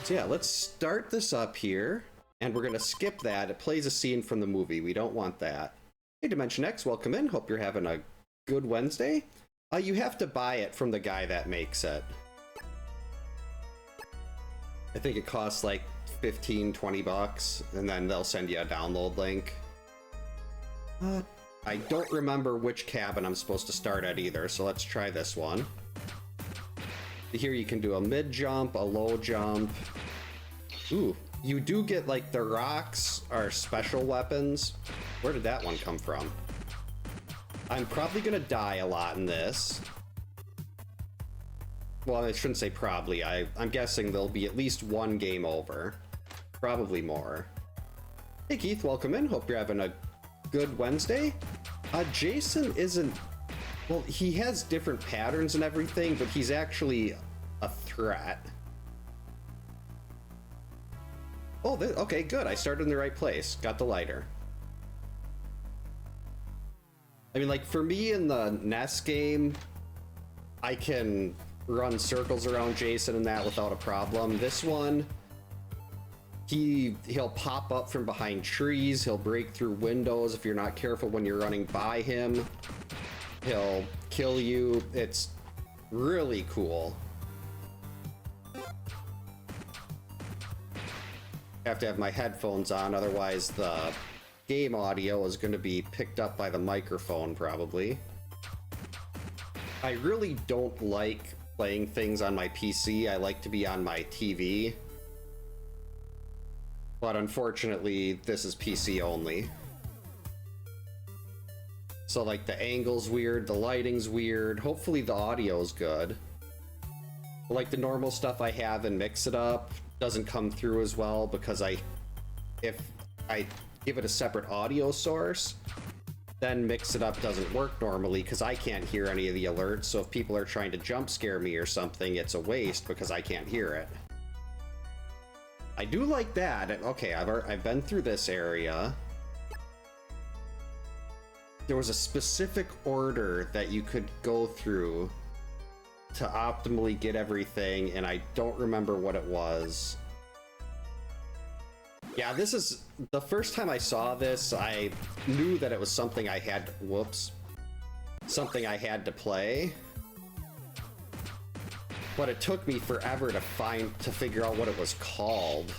So yeah, let's start this up here, and we're gonna skip that. It plays a scene from the movie. We don't want that. Hey, Dimension X, welcome in. Hope you're having a good Wednesday. You have to buy it from the guy that makes it. I think it costs like 15, 20 bucks, and then they'll send you a download link. I don't remember which cabin I'm supposed to start at either, so let's try this one. Here you can do a mid jump, a low jump. Ooh, you do get like the rocks are special weapons. Where did that one come from? I'm probably gonna die a lot in this. Well, I shouldn't say probably. I'm guessing there'll be at least one game over. Probably more. Hey Keith, welcome in. Hope you're having a good Wednesday. Jason isn't... Well, he has different patterns and everything, but he's actually a threat. Oh, okay, good. I started in the right place. Got the lighter. I mean, like, for me in the NES game, I can run circles around Jason and that without a problem. This one, he'll pop up from behind trees. He'll break through windows if you're not careful when you're running by him. He'll kill you. It's really cool. I have to have my headphones on, otherwise the game audio is going to be picked up by the microphone probably. I really don't like playing things on my PC. I like to be on my TV. But unfortunately, this is PC only. So like the angle's weird, the lighting's weird, hopefully the audio's good. But like the normal stuff I have and Mix It Up doesn't come through as well because if I give it a separate audio source, then Mix It Up doesn't work normally because I can't hear any of the alerts. So if people are trying to jump scare me or something, it's a waste because I can't hear it. I do like that. Okay, I've been through this area. There was a specific order that you could go through to optimally get everything, and I don't remember what it was. Yeah, this is the first time I saw this. I knew that it was something I had, something I had to play, but it took me forever to figure out what it was called.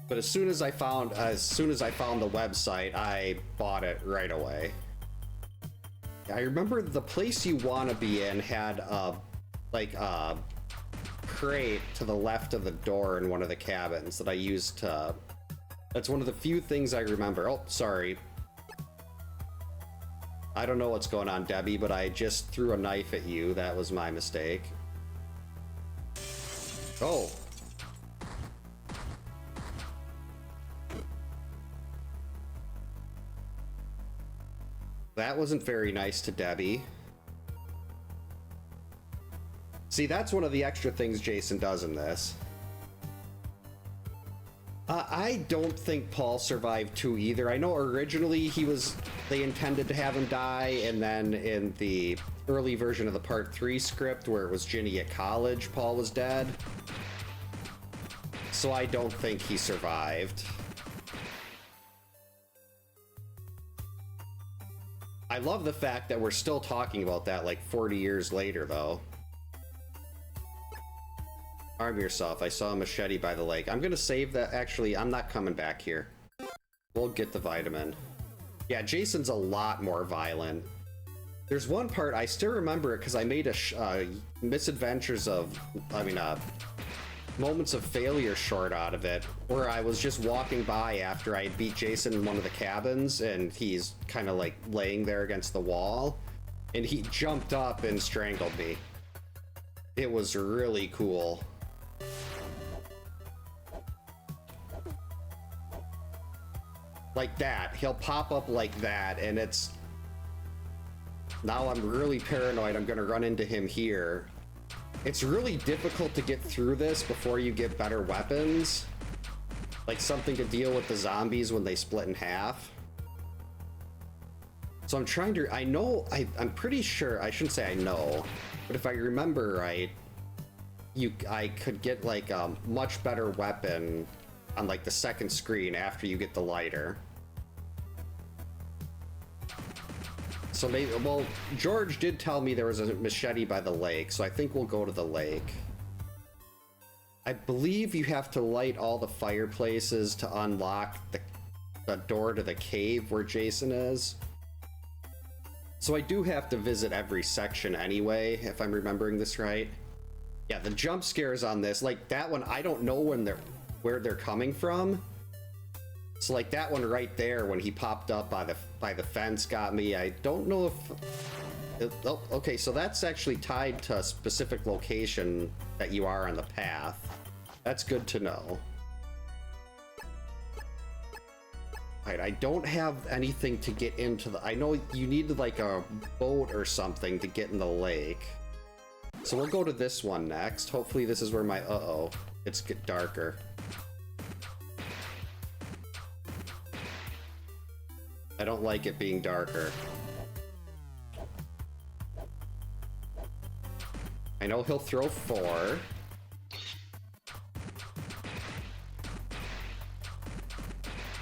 But as soon as I found the website, I bought it right away. I remember the place you want to be in had a crate to the left of the door in one of the cabins that I used to... That's one of the few things I remember. Oh, sorry. I don't know what's going on, Debbie, but I just threw a knife at you. That was my mistake. Oh. That wasn't very nice to Debbie. See, that's one of the extra things Jason does in this. I don't think Paul survived 2 either. I know originally they intended to have him die, and then in the early version of the Part 3 script, where it was Ginny at college, Paul was dead. So I don't think he survived. I love the fact that we're still talking about that like 40 years later, though. Arm yourself. I saw a machete by the lake. I'm gonna save that. Actually, I'm not coming back here. We'll get the vitamin. Yeah, Jason's a lot more violent. There's one part, I still remember it because I made a misadventures of, moments of failure short out of it, where I was just walking by after I beat Jason in one of the cabins, and he's kind of like laying there against the wall, and he jumped up and strangled me. It was really cool. Like that. He'll pop up like that, and it's... Now I'm really paranoid I'm gonna run into him here. It's really difficult to get through this before you get better weapons. Like something to deal with the zombies when they split in half. So I'm trying to... I'm pretty sure... I shouldn't say I know, but if I remember right, I could get like a much better weapon on like the second screen after you get the lighter. So maybe, well, George did tell me there was a machete by the lake, so I think we'll go to the lake. I believe you have to light all the fireplaces to unlock the door to the cave where Jason is. So I do have to visit every section anyway, if I'm remembering this right. Yeah, the jump scares on this, like that one, I don't know where they're coming from. So like that one right there, when he popped up by the fence, got me. I don't know if... Oh, okay, so that's actually tied to a specific location that you are on the path. That's good to know. Alright, I don't have anything to get into the... I know you need like a boat or something to get in the lake. So we'll go to this one next. Hopefully this is where my... Uh-oh. It's get darker. I don't like it being darker. I know he'll throw 4.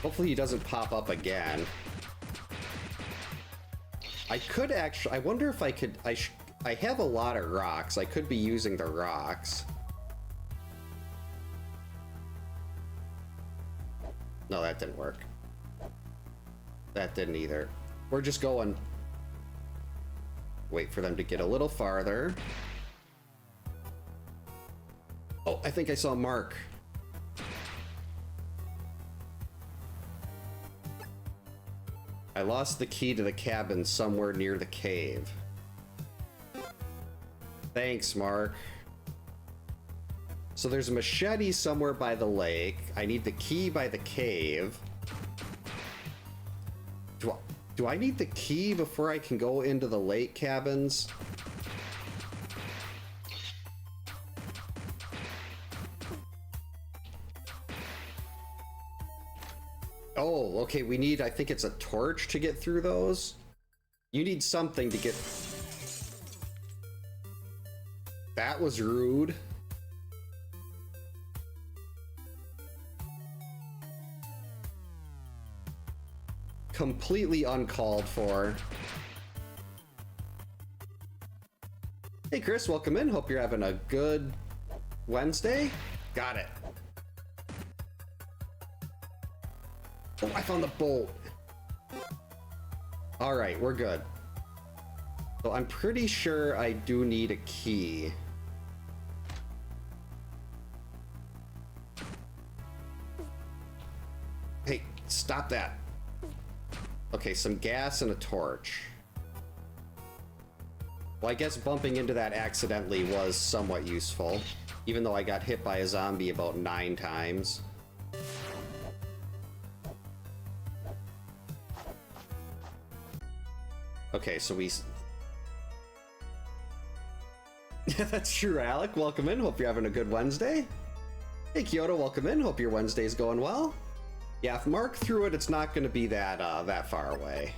Hopefully he doesn't pop up again. I could actually... I wonder if I could... I have a lot of rocks. I could be using the rocks. No, that didn't work. That didn't either. We're just going... Wait for them to get a little farther. Oh, I think I saw Mark. I lost the key to the cabin somewhere near the cave. Thanks, Mark. So there's a machete somewhere by the lake. I need the key by the cave. Do I need the key before I can go into the lake cabins? Oh, okay, we need, I think it's a torch to get through those. You need something to get... That was rude. Completely uncalled for. Hey Chris, welcome in. Hope you're having a good Wednesday. Got it. Oh, I found the bolt. All right, we're good. So I'm pretty sure I do need a key. Hey, stop that. Okay, some gas and a torch. Well, I guess bumping into that accidentally was somewhat useful, even though I got hit by a zombie about 9 times. Okay, so we... Yeah, that's true, Alec. Welcome in. Hope you're having a good Wednesday. Hey, Kyoto, welcome in. Hope your Wednesday's going well. Yeah, if Mark threw it, it's not going to be that that far away.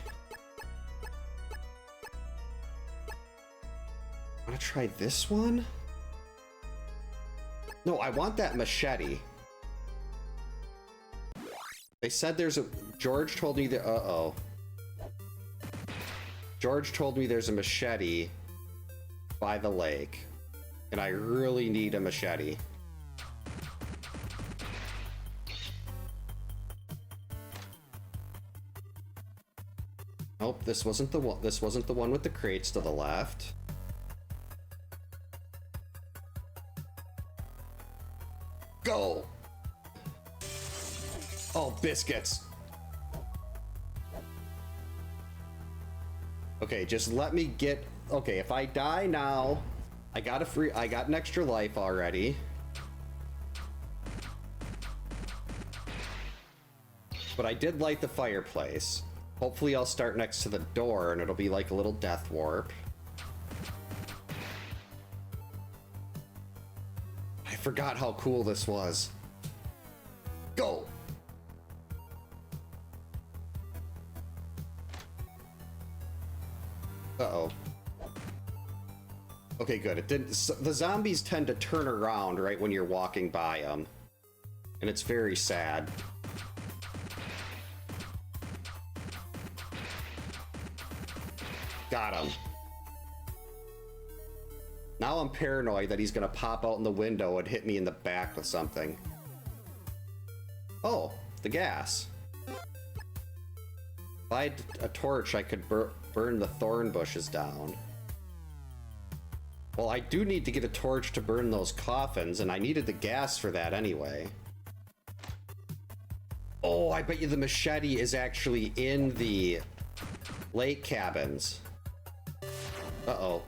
Want to try this one? No, I want that machete. They said there's a... George told me that... Uh-oh. George told me there's a machete by the lake, and I really need a machete. Nope, this wasn't the one. This wasn't the one with the crates to the left. Go! Oh, biscuits. Okay, just let me get... Okay, if I die now, I got an extra life already. But I did light the fireplace. Hopefully I'll start next to the door and it'll be like a little death warp. I forgot how cool this was. Go! Uh-oh. Okay, Okay, good. It didn't. The zombies tend to turn around right when you're walking by them, and it's very sad. Got him. Now I'm paranoid that he's gonna pop out in the window and hit me in the back with something. Oh, the gas. If I had a torch, I could burn the thorn bushes down. Well, I do need to get a torch to burn those coffins, and I needed the gas for that anyway. Oh, I bet you the machete is actually in the lake cabins. Uh-oh.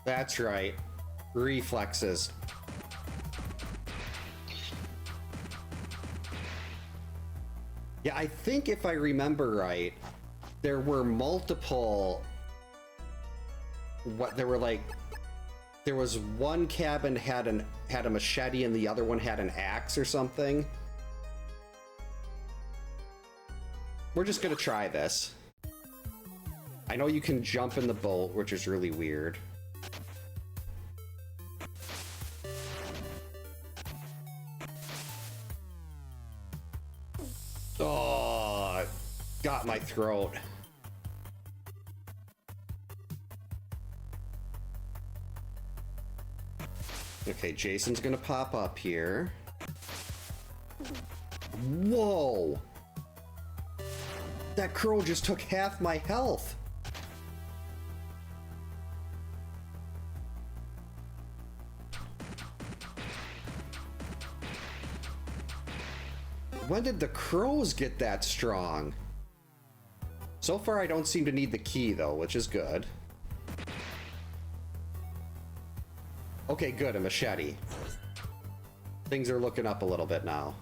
That's right. Reflexes. Yeah, I think if I remember right, there were multiple... There was one cabin had a machete and the other one had an axe or something. We're just gonna try this. I know you can jump in the boat, which is really weird. Oh, got my throat. Okay, Jason's gonna pop up here. Whoa! That crow just took half my health. When did the crows get that strong? So far, I don't seem to need the key, though, which is good. Okay, good, a machete. Things are looking up a little bit now.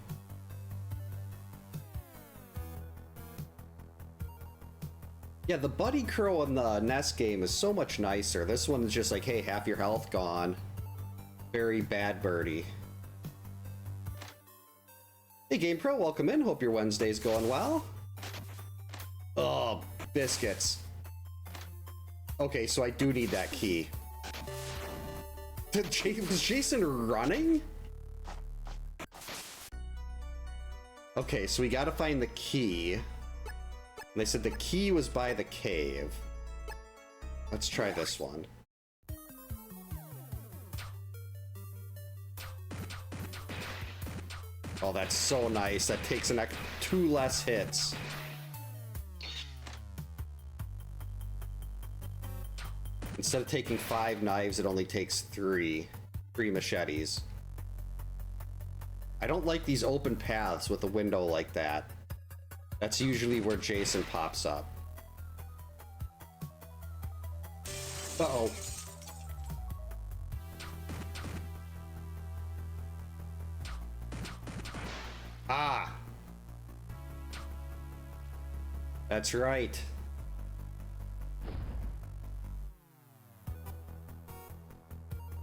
Yeah, the Buddy Crow in the NES game is so much nicer. This one's just like, hey, half your health gone. Very bad birdie. Hey, Game Pro, welcome in. Hope your Wednesday's going well. Oh, biscuits. Okay, so I do need that key. Was Jason running? Okay, so we gotta find the key. And they said the key was by the cave. Let's try this one. Oh, that's so nice. That takes 2 less hits. Instead of taking 5 knives, it only takes 3 machetes. I don't like these open paths with a window like that. That's usually where Jason pops up. Uh-oh. Ah! That's right.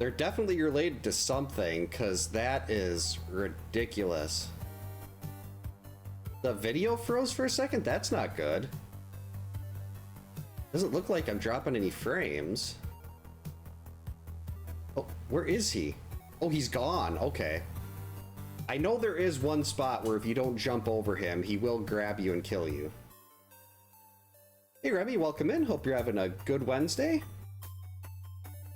They're definitely related to something, because that is ridiculous. The video froze for a second? That's not good. Doesn't look like I'm dropping any frames. Oh, where is he? Oh, he's gone. Okay. I know there is one spot where if you don't jump over him, he will grab you and kill you. Hey, Remy, welcome in. Hope you're having a good Wednesday.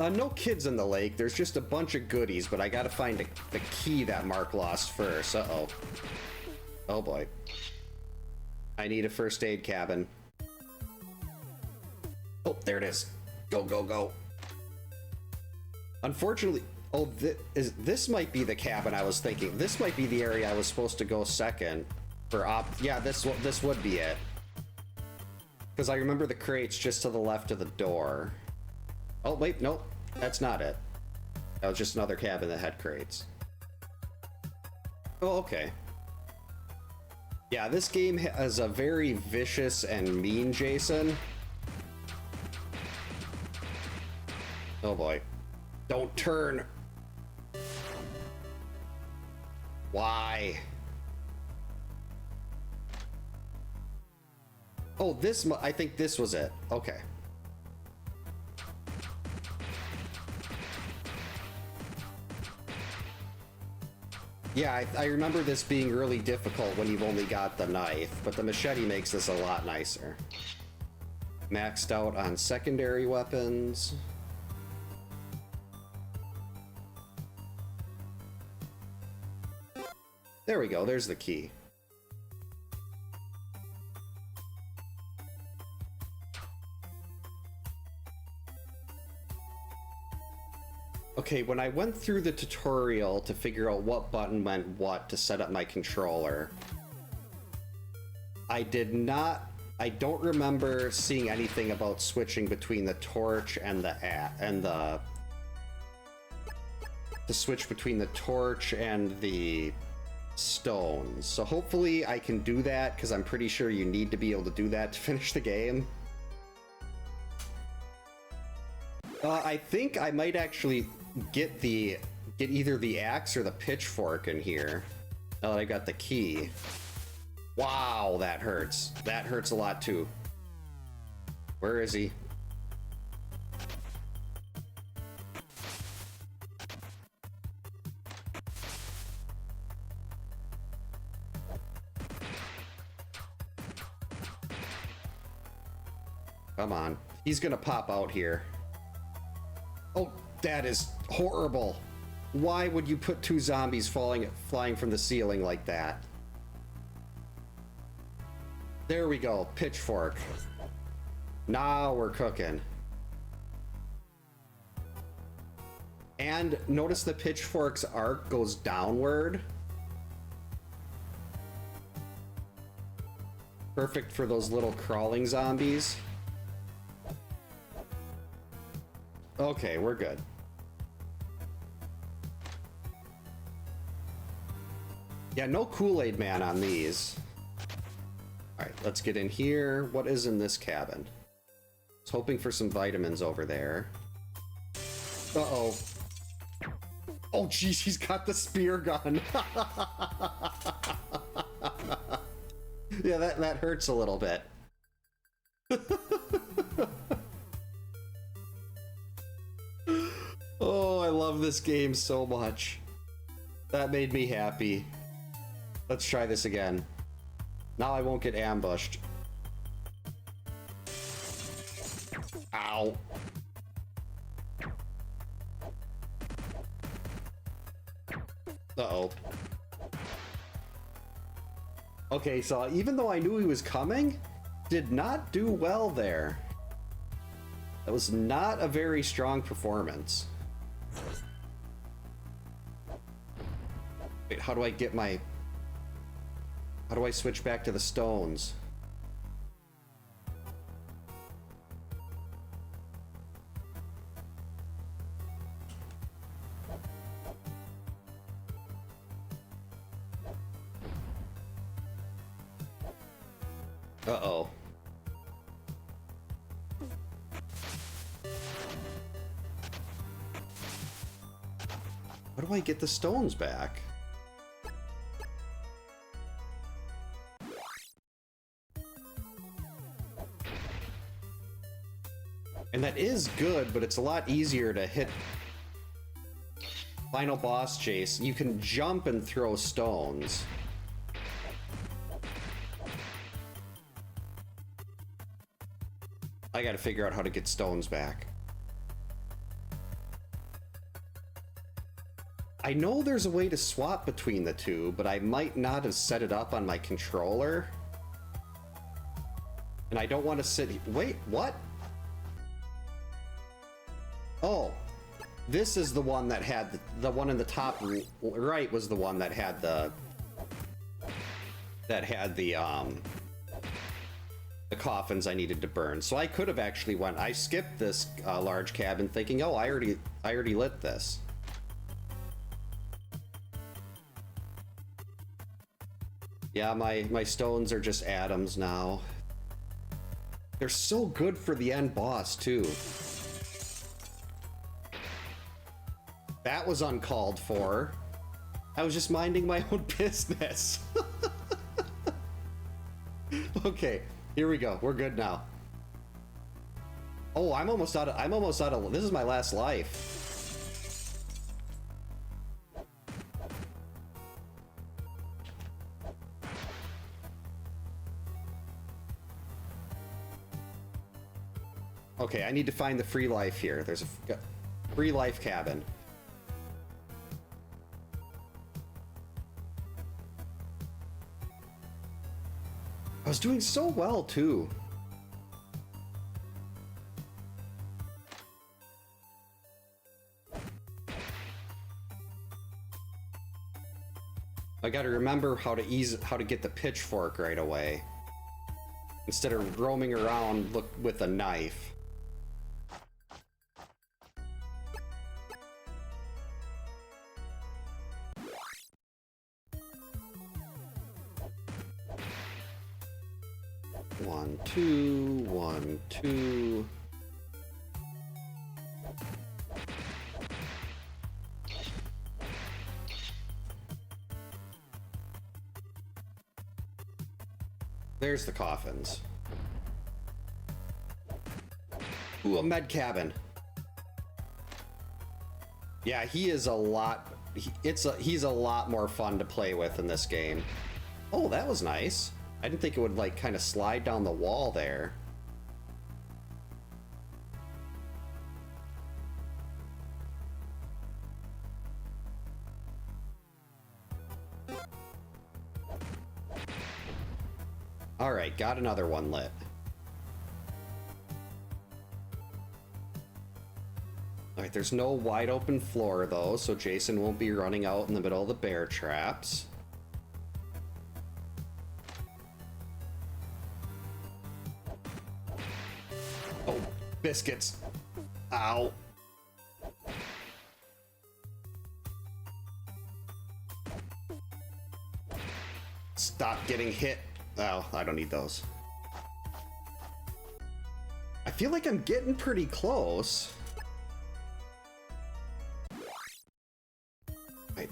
No kids in the lake. There's just a bunch of goodies, but I gotta find the key that Mark lost first. Uh-oh. Oh, boy. I need a first aid cabin. Oh, there it is. Go, go, go. Unfortunately... Oh, this might be the cabin I was thinking. This might be the area I was supposed to go second. Yeah, this would be it. Because I remember the crates just to the left of the door. Oh, wait, nope. That's not it. That was just another cabin that had crates. Oh, okay. Yeah, this game has a very vicious and mean Jason. Oh boy. Don't turn. Why? Oh, I think this was it. Okay. Yeah, I remember this being really difficult when you've only got the knife, but the machete makes this a lot nicer. Maxed out on secondary weapons. There we go, there's the key. Okay, when I went through the tutorial to figure out what button meant what to set up my controller, I don't remember seeing anything about switching between the torch and the switch between the torch and the stones. So hopefully I can do that, because I'm pretty sure you need to be able to do that to finish the game. I think I might actually get either the axe or the pitchfork in here. Now that I got the key. Wow, that hurts. That hurts a lot too. Where is he? Come on. He's gonna pop out here. Oh, that is horrible. Why would you put two zombies flying from the ceiling like that? There we go, pitchfork. Now we're cooking. And notice the pitchfork's arc goes downward. Perfect for those little crawling zombies. Okay, we're good. Yeah, no Kool-Aid Man on these. Alright, let's get in here. What is in this cabin? I was hoping for some vitamins over there. Uh-oh. Oh, geez, he's got the spear gun. Yeah, that hurts a little bit. Oh, I love this game so much. That made me happy. Let's try this again. Now I won't get ambushed. Ow. Uh-oh. Okay, so even though I knew he was coming, did not do well there. That was not a very strong performance. Wait, how do I get my... How do I switch back to the stones? Uh-oh. How do I get the stones back? And that is good, but it's a lot easier to hit final boss chase. You can jump and throw stones. I gotta figure out how to get stones back. I know there's a way to swap between the two, but I might not have set it up on my controller. And I don't want to sit... Wait, what? Oh, this is the one that had... The one in the top right was the one that had the... That had the coffins I needed to burn. So I could have actually went... I skipped this large cabin thinking, oh, I already lit this. Yeah, my stones are just atoms now. They're so good for the end boss, too. That was uncalled for. I was just minding my own business. Okay, here we go. We're good now. Oh, I'm almost out of... This is my last life. Okay, I need to find the free life here. There's a free life cabin. I was doing so well, too. I gotta remember how to get the pitchfork right away. Instead of roaming around with a knife. One, two, 1, 2. There's the coffins. Ooh, a med cabin. Yeah, he is a lot. He's a lot more fun to play with in this game. Oh, that was nice. I didn't think it would like kind of slide down the wall there. All right, got another one lit. All right, there's no wide open floor though, so Jason won't be running out in the middle of the bear traps. Oh, biscuits. Ow. Stop getting hit. Oh, I don't need those. I feel like I'm getting pretty close. Right.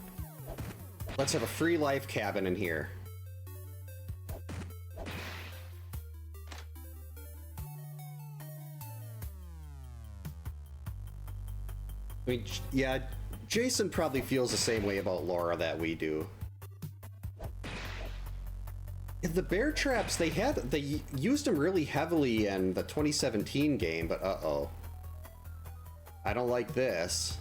Let's have a free life cabin in here. I mean, yeah, Jason probably feels the same way about Laura that we do. The bear traps, they used them really heavily in the 2017 game, but uh-oh. I don't like this.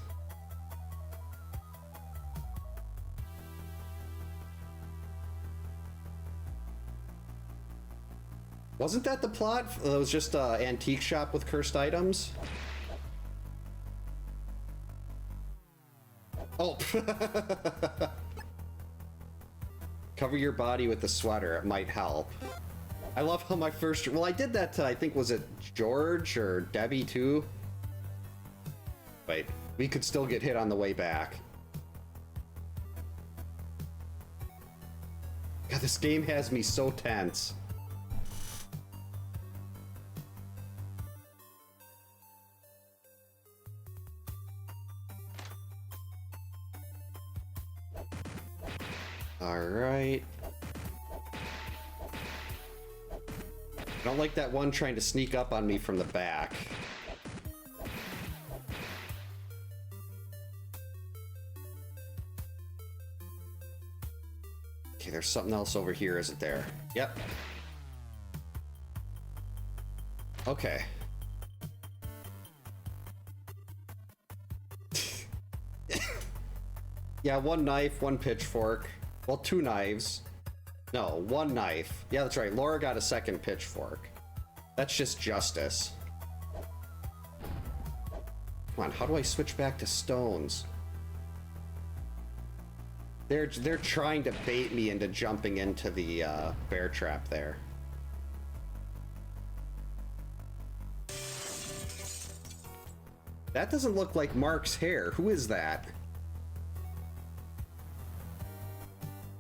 Wasn't that the plot? It was just an antique shop with cursed items? Oh. Cover your body with the sweater, it might help. I love how my first... Well, I did that to, I think, was it George or Debbie too? Wait, we could still get hit on the way back. God, this game has me so tense. Alright. I don't like that one trying to sneak up on me from the back. Okay, there's something else over here, isn't there? Yep. Okay. Yeah, one knife, one pitchfork. Well, two knives. No, one knife. Yeah, that's right. Laura got a second pitchfork. That's just justice. Come on, how do I switch back to stones? They're trying to bait me into jumping into the bear trap there. That doesn't look like Mark's hair. Who is that?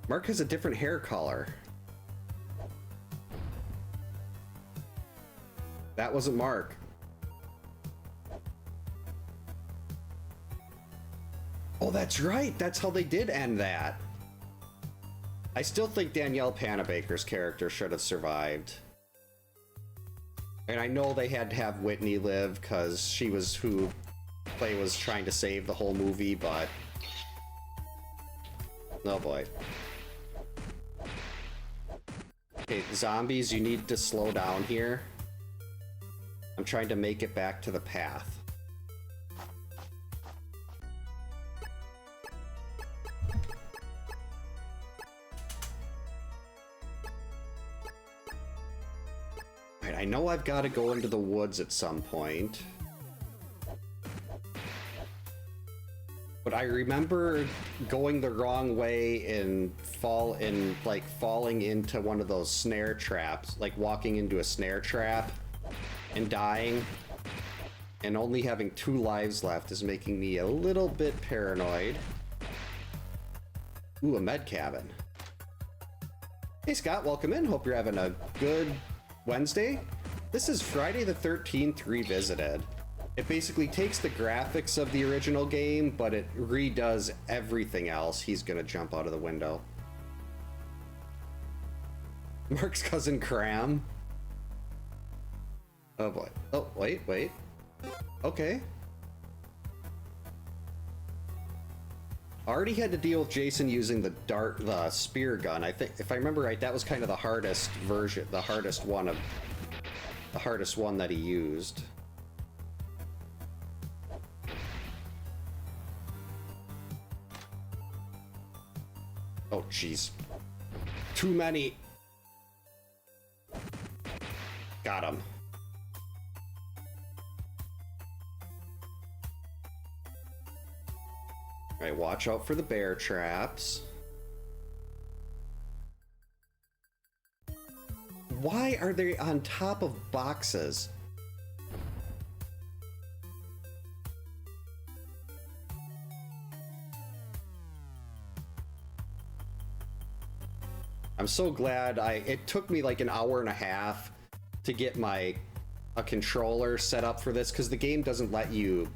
Mark has a different hair color. That wasn't Mark. Oh, that's right. That's how they did end that. I still think Danielle Panabaker's character should have survived. And I know they had to have Whitney live because she was who Clay was trying to save the whole movie, but... Oh boy. Okay, zombies, you need to slow down here. I'm trying to make it back to the path. Alright, I know I've got to go into the woods at some point. But I remember going the wrong way and falling into one of those snare traps, like walking into a snare trap and dying, and only having 2 lives left is making me a little bit paranoid. Ooh, a med cabin. Hey Scott, welcome in. Hope you're having a good Wednesday. This is Friday the 13th Revisited. It basically takes the graphics of the original game, but it redoes everything else. He's gonna jump out of the window. Mark's cousin Cram. Oh boy. Oh, wait. Okay. Already had to deal with Jason using the spear gun. I think, if I remember right, that was kind of the hardest version, the hardest one that he used. Oh, jeez. Too many. Got him. Alright, watch out for the bear traps. Why are they on top of boxes? I'm so glad it took me like an hour and a half to get a controller set up for this, because the game doesn't let you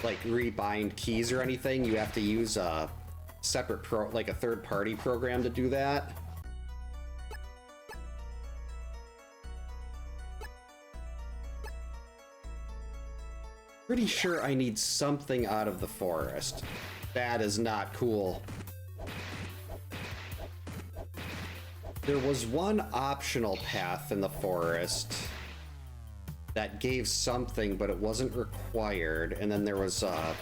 like rebind keys or anything. You have to use a separate like a third-party program to do that. Pretty sure I need something out of the forest. That is not cool. There was one optional path in the forest that gave something, but it wasn't required. And then there was, oh,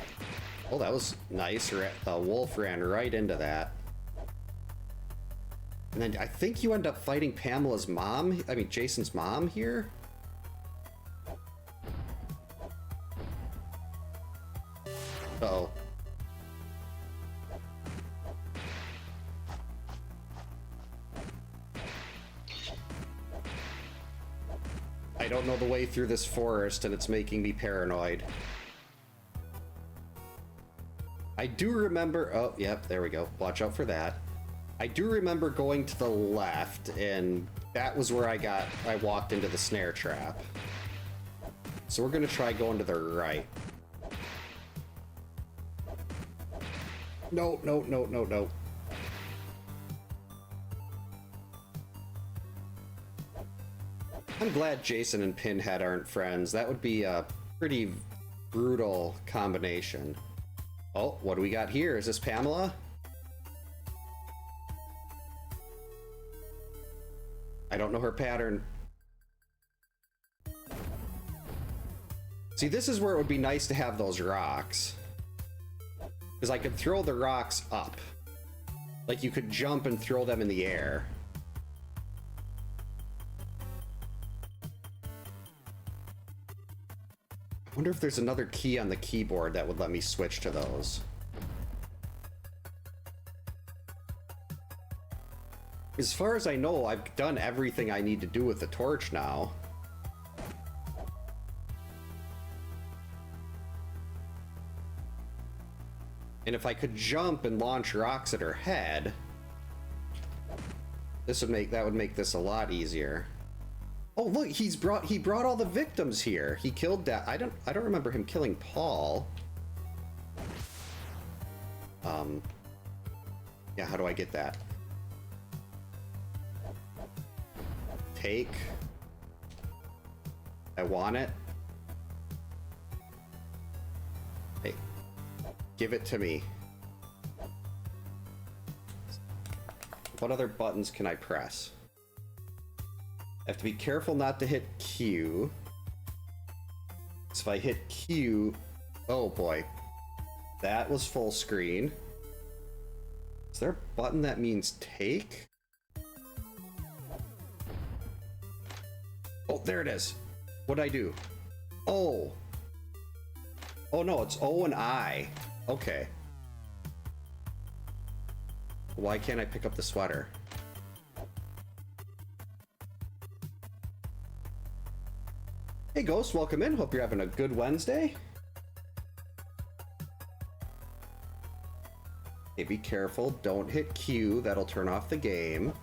that was nice. The wolf ran right into that. And then I think you end up fighting Pamela's mom. I mean, Jason's mom here. Uh-oh. I don't know the way through this forest, and it's making me paranoid. I do remember... Oh, yep, there we go. Watch out for that. I do remember going to the left, and that was where I walked into the snare trap. So we're going to try going to the right. No. I'm glad Jason and Pinhead aren't friends. That would be a pretty brutal combination. Oh, what do we got here? Is this Pamela? I don't know her pattern. See, this is where it would be nice to have those rocks. Because I could throw the rocks up. Like you could jump and throw them in the air. I wonder if there's another key on the keyboard that would let me switch to those. As far as I know, I've done everything I need to do with the torch now. And if I could jump and launch rocks at her head, that would make this a lot easier. Oh look, he brought all the victims here. He killed that. I don't remember him killing Paul. Yeah, how do I get that? Take. I want it. Hey, give it to me. What other buttons can I press? I have to be careful not to hit Q. So if I hit Q... Oh boy. That was full screen. Is there a button that means take? Oh, there it is. What'd I do? Oh. Oh no, it's O and I. Okay. Why can't I pick up the sweater? Hey Ghost, welcome in. Hope you're having a good Wednesday. Hey, be careful. Don't hit Q. That'll turn off the game.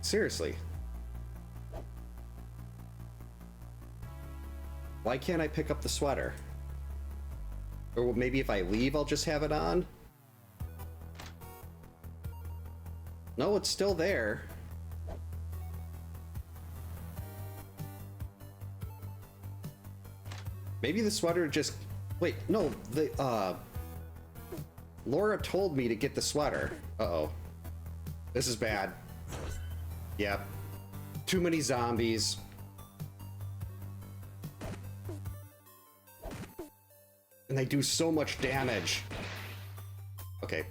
Seriously. Why can't I pick up the sweater? Or maybe if I leave, I'll just have it on? No, it's still there. Maybe the sweater just... Wait, no, Laura told me to get the sweater. Uh-oh. This is bad. Yep. Too many zombies. And they do so much damage. Okay.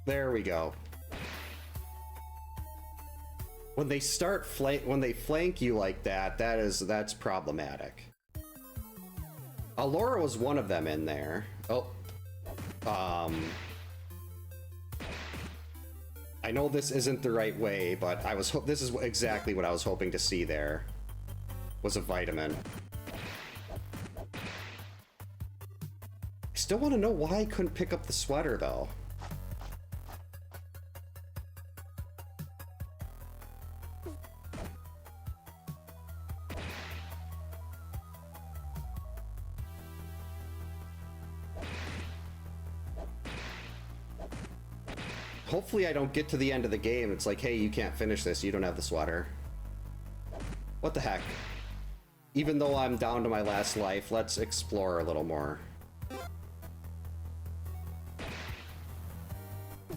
There we go. When they start when they flank you like that, that's problematic. Laura was one of them in there. Oh. I know this isn't the right way, but this is exactly what I was hoping to see there. Was a vitamin. I still want to know why I couldn't pick up the sweater though. Hopefully I don't get to the end of the game. It's like, hey, you can't finish this. You don't have the sweater. What the heck? Even though I'm down to my last life, let's explore a little more.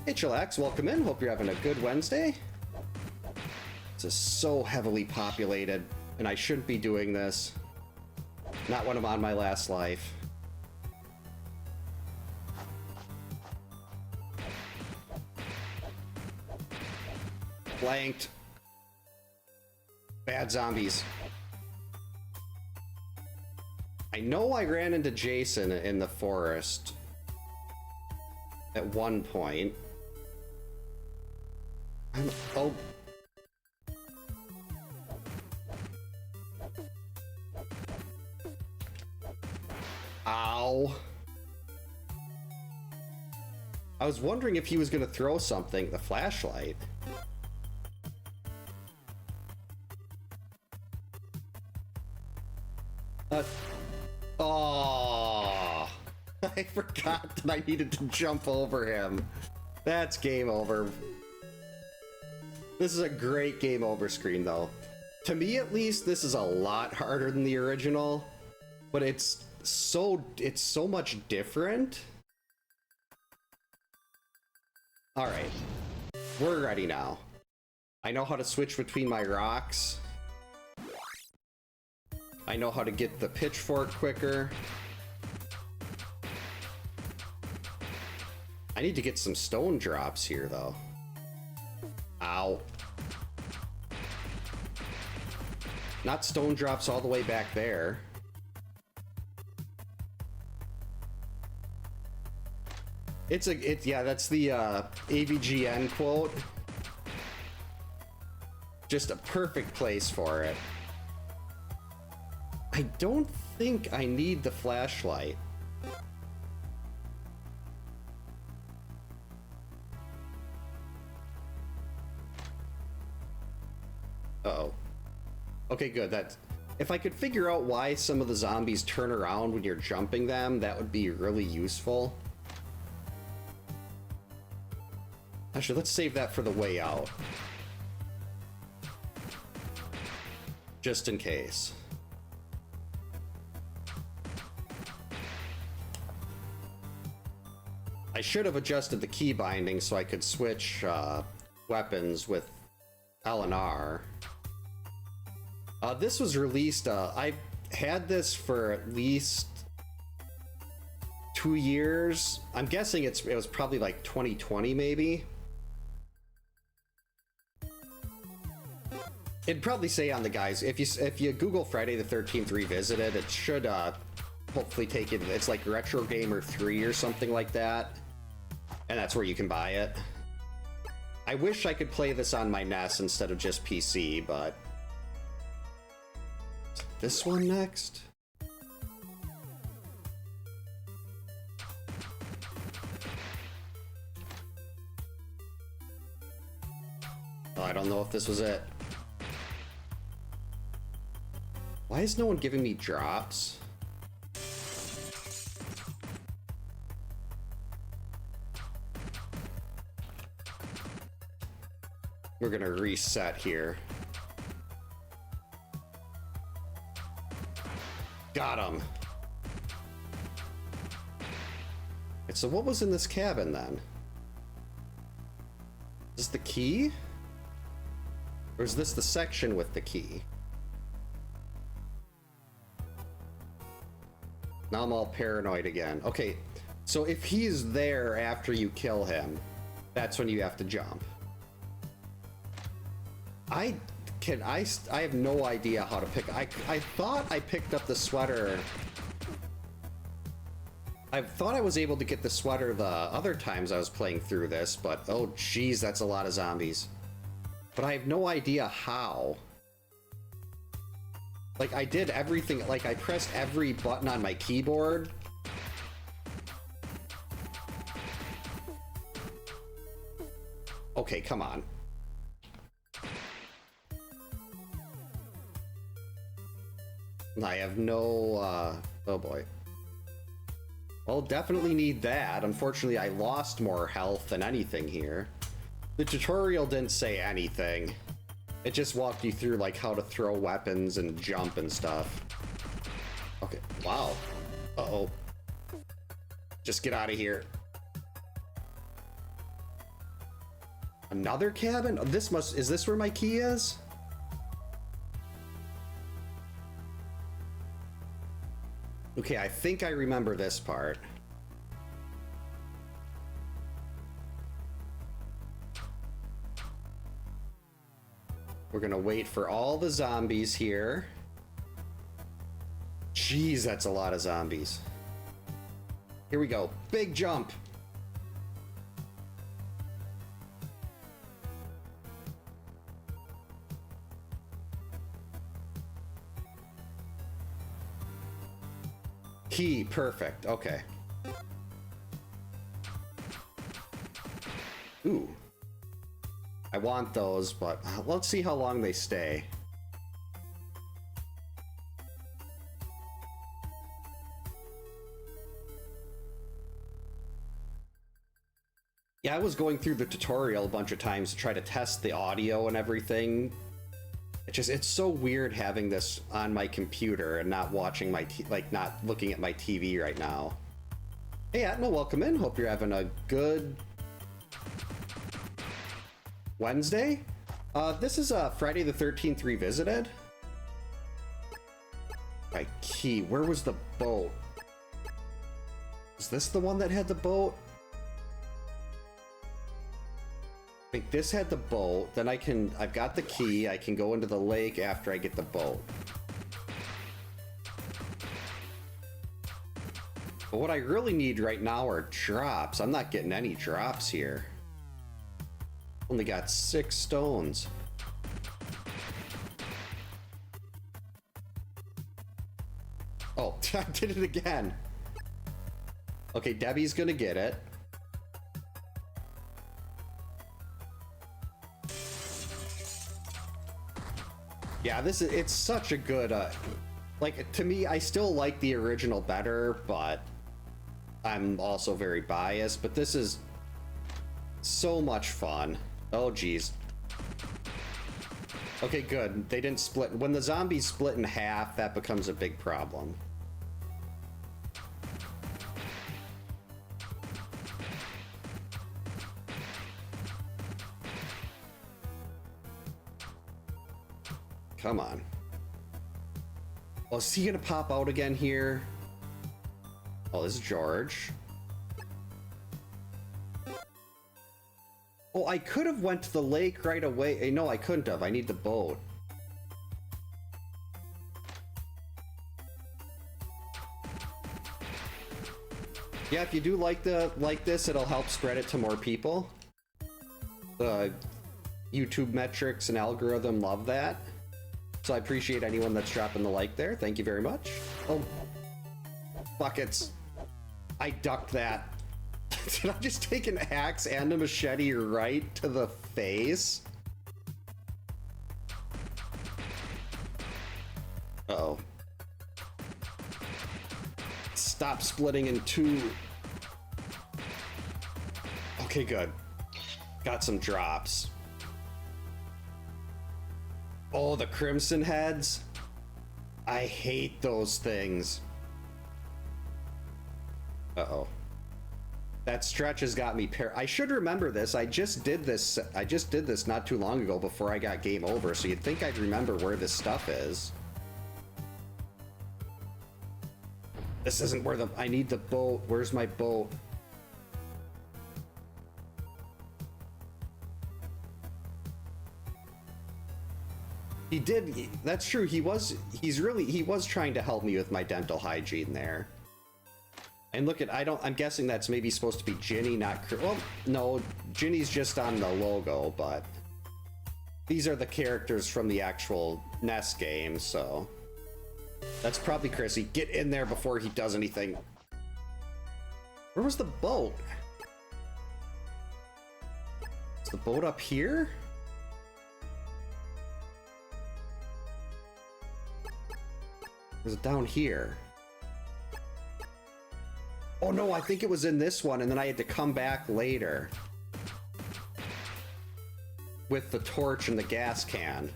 Hey, Chillax, welcome in. Hope you're having a good Wednesday. This is so heavily populated, and I shouldn't be doing this. Not when I'm on my last life. Blanked. Bad zombies. I know I ran into Jason in the forest at one point. Oh. Ow. I was wondering if he was going to throw something, the flashlight. Oh, I forgot that I needed to jump over him. That's game over. This is a great game over screen, though. To me, at least, this is a lot harder than the original, but it's so much different. All right, we're ready now. I know how to switch between my rocks. I know how to get the pitchfork quicker. I need to get some stone drops here, though. Ow. Not stone drops all the way back there. Yeah, that's the AVGN quote. Just a perfect place for it. I don't think I need the flashlight. Uh-oh. Okay, good. If I could figure out why some of the zombies turn around when you're jumping them, that would be really useful. Actually, let's save that for the way out. Just in case. I should have adjusted the key binding so I could switch weapons with L and R. This was released, I've had this for at least 2 years. I'm guessing it was probably like 2020 maybe. It'd probably say on the guys, if you Google Friday the 13th Revisited, it should hopefully take it. It's like Retro Gamer 3 or something like that, and that's where you can buy it. I wish I could play this on my NES instead of just PC, but this one next. Oh, I don't know if this was it. Why is no one giving me drops? We're gonna reset here. Got him. Okay, so what was in this cabin then? Is this the key? Or is this the section with the key? Now I'm all paranoid again. Okay, so if he's there after you kill him, that's when you have to jump. I have no idea how to pick. I thought I picked up the sweater. I thought I was able to get the sweater the other times I was playing through this, but oh geez, that's a lot of zombies. But I have no idea how. Like, I did everything, like, I pressed every button on my keyboard. Okay, come on. I have no, oh boy. Well, definitely need that. Unfortunately, I lost more health than anything here. The tutorial didn't say anything. It just walked you through, like, how to throw weapons and jump and stuff. Okay, wow. Uh-oh. Just get out of here. Another cabin? Is this where my key is? Okay, I think I remember this part. We're gonna wait for all the zombies here. Jeez, that's a lot of zombies. Here we go. Big jump. Key, perfect. Okay. Ooh. I want those, but let's see how long they stay. Yeah, I was going through the tutorial a bunch of times to try to test the audio and everything. It's so weird having this on my computer and not watching my not looking at my TV right now. Hey Atma, welcome in. Hope you're having a good Wednesday. This is Friday the 13th Revisited. My key. Where was the boat? Is this the one that had the boat? I think this had the boat. Then I've got the key. I can go into the lake after I get the boat. But what I really need right now are drops. I'm not getting any drops here. Only got 6 stones. Oh, I did it again. Okay, Debbie's gonna get it. Yeah, it's such a good, like, to me, I still like the original better, but I'm also very biased, but this is so much fun. Oh, geez. Okay, good. They didn't split. When the zombies split in half, that becomes a big problem. Come on. Oh, is he gonna pop out again here? Oh, this is George. Oh, I could have went to the lake right away. No, I couldn't have. I need the boat. Yeah, if you do like this, it'll help spread it to more people. The YouTube metrics and algorithm love that. So I appreciate anyone that's dropping the like there. Thank you very much. Oh, buckets. I ducked that. Did I just take an axe and a machete right to the face? Uh-oh. Stop splitting in two. Okay, good. Got some drops. Oh, the crimson heads. I hate those things. Uh-oh. That stretch has got me I should remember this. I just did this not too long ago before I got game over, so you'd think I'd remember where this stuff is. This isn't where I need the boat. Where's my boat? He did, that's true. He was trying to help me with my dental hygiene there. And look at, I'm guessing that's maybe supposed to be Ginny, not, well, no, Ginny's just on the logo, but these are the characters from the actual NES game, so that's probably Chrissy. Get in there before he does anything. Where was the boat? Is the boat up here? Or is it down here? Oh no, I think it was in this one, and then I had to come back later with the torch and the gas can.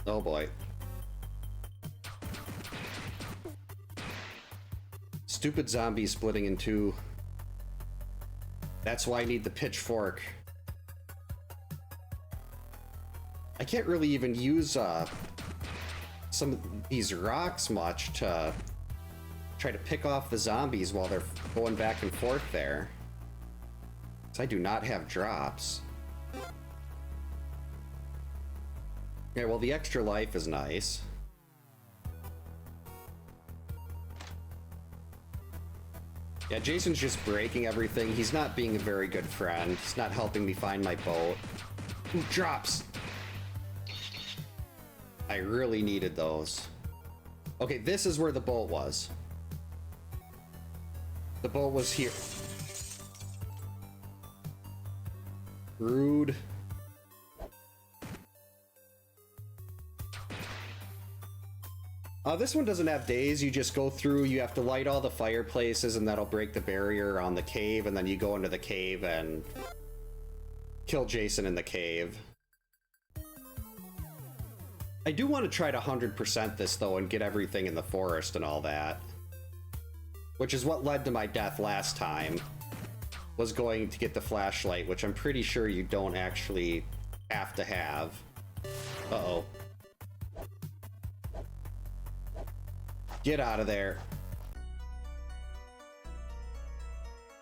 Oh boy. Stupid zombies splitting in two. That's why I need the pitchfork. I can't really even use some of these rocks much to try to pick off the zombies while they're going back and forth there. So I do not have drops. Okay, well, the extra life is nice. Yeah, Jason's just breaking everything. He's not being a very good friend. He's not helping me find my boat. Ooh, drops! I really needed those. Okay, this is where the boat was. The boat was here. Rude. This one doesn't have days. You just go through, you have to light all the fireplaces, and that'll break the barrier on the cave, and then you go into the cave and kill Jason in the cave. I do want to try to 100% this, though, and get everything in the forest and all that. Which is what led to my death last time, was going to get the flashlight, which I'm pretty sure you don't actually have to have. Uh-oh. Get out of there.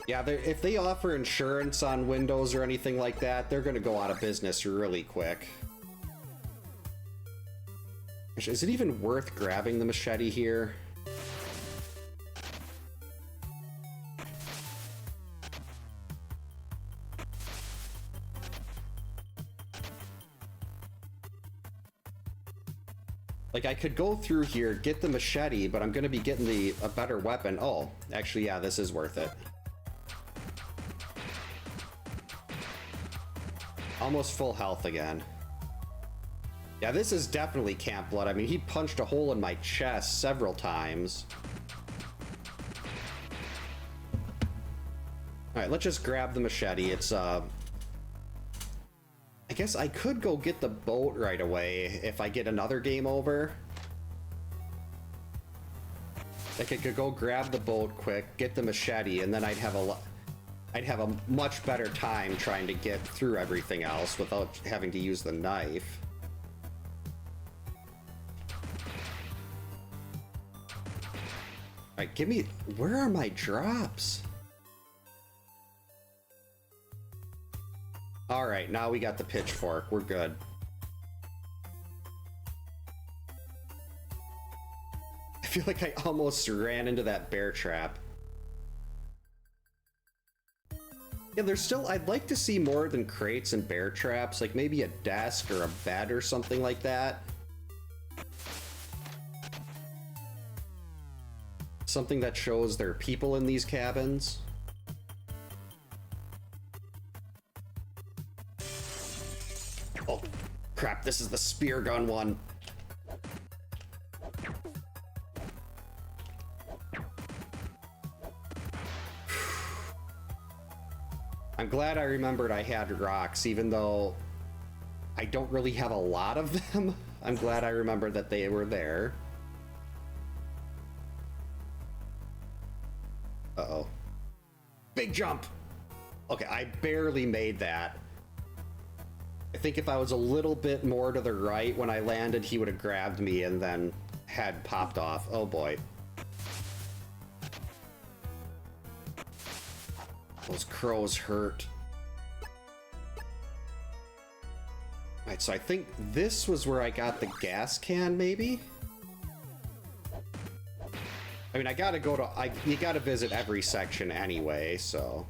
Yeah, if they offer insurance on Windows or anything like that, they're going to go out of business really quick. Is it even worth grabbing the machete here? Like, I could go through here, get the machete, but I'm gonna be getting a better weapon. Oh, actually, yeah, this is worth it. Almost full health again. Yeah, this is definitely Camp Blood. I mean, he punched a hole in my chest several times. Alright, let's just grab the machete. It's, I guess I could go get the boat right away if I get another game over. Like, I could go grab the boat quick, get the machete, and then I'd have a lot... I'd have a much better time trying to get through everything else without having to use the knife. Alright, give me... Where are my drops? Alright, now we got the pitchfork. We're good. I feel like I almost ran into that bear trap. Yeah, there's still... I'd like to see more than crates and bear traps. Like maybe a desk or a bed or something like that. Something that shows there are people in these cabins. Oh, crap, this is the spear gun one. I'm glad I remembered I had rocks, even though I don't really have a lot of them. I'm glad I remembered that they were there. Uh-oh. Big jump! Okay, I barely made that. I think if I was a little bit more to the right when I landed, he would have grabbed me and then had popped off. Oh boy. Those crows hurt. Alright, so I think this was where I got the gas can, maybe? I mean, I gotta go to... you gotta visit every section anyway, so...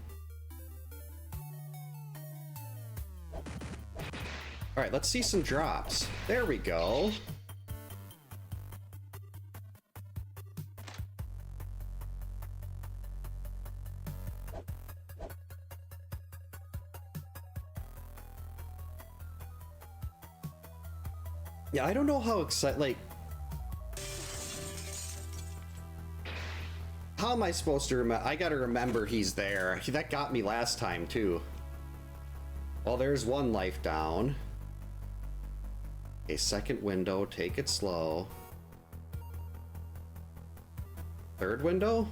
Alright, let's see some drops. There we go. Yeah, I don't know how excited... Like... How am I supposed to remember? I gotta remember he's there. That got me last time, too. Well, there's one life down. A second window, take it slow. Third window?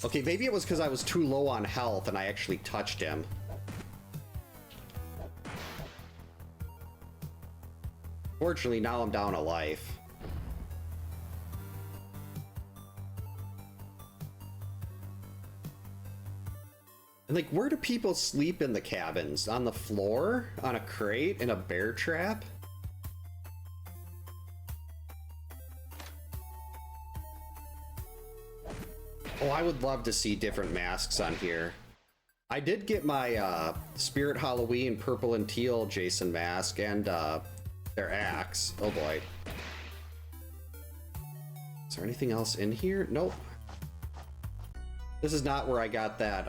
Okay, maybe it was because I was too low on health and I actually touched him. Fortunately, now I'm down a life. And like, where do people sleep in the cabins? On the floor? On a crate? In a bear trap? Oh, I would love to see different masks on here. I did get my Spirit Halloween purple and teal Jason mask and their axe. Oh boy. Is there anything else in here? Nope. This is not where I got that,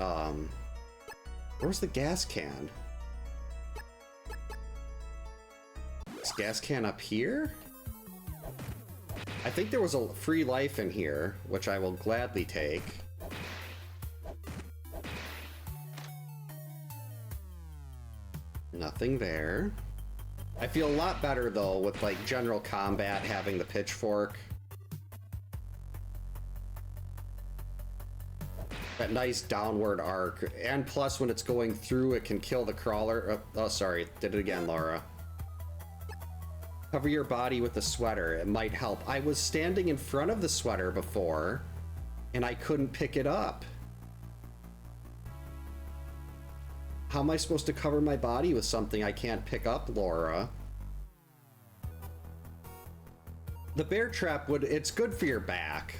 where's the gas can? Is gas can up here? I think there was a free life in here, which I will gladly take. Nothing there. I feel a lot better though with like general combat having the pitchfork. That nice downward arc, and plus when it's going through it can kill the crawler. Oh, sorry, did it again, Laura. Cover your body with the sweater, it might help. I was standing in front of the sweater before and I couldn't pick it up. How am I supposed to cover my body with something I can't pick up, Laura? The bear trap it's good for your back.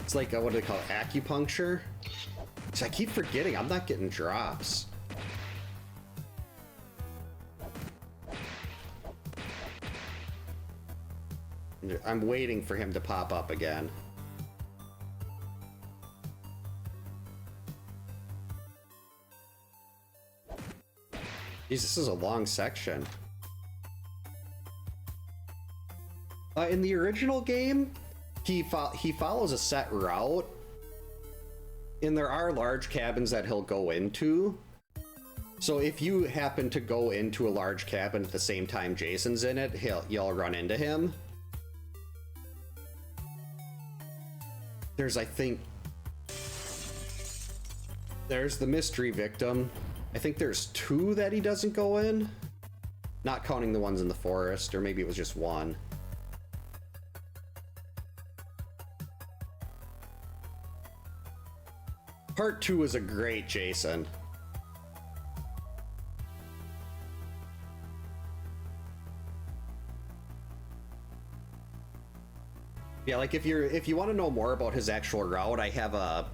It's like, what do they call it? Acupuncture? So I keep forgetting, I'm not getting drops. I'm waiting for him to pop up again. Jeez, this is a long section. In the original game, he follows a set route, and there are large cabins that he'll go into. So if you happen to go into a large cabin at the same time Jason's in it, you'll run into him. There's, I think, there's the mystery victim. I think there's 2 that he doesn't go in. Not counting the ones in the forest, or maybe it was just 1. Part 2 is a great Jason. Yeah, like if you want to know more about his actual route, I have a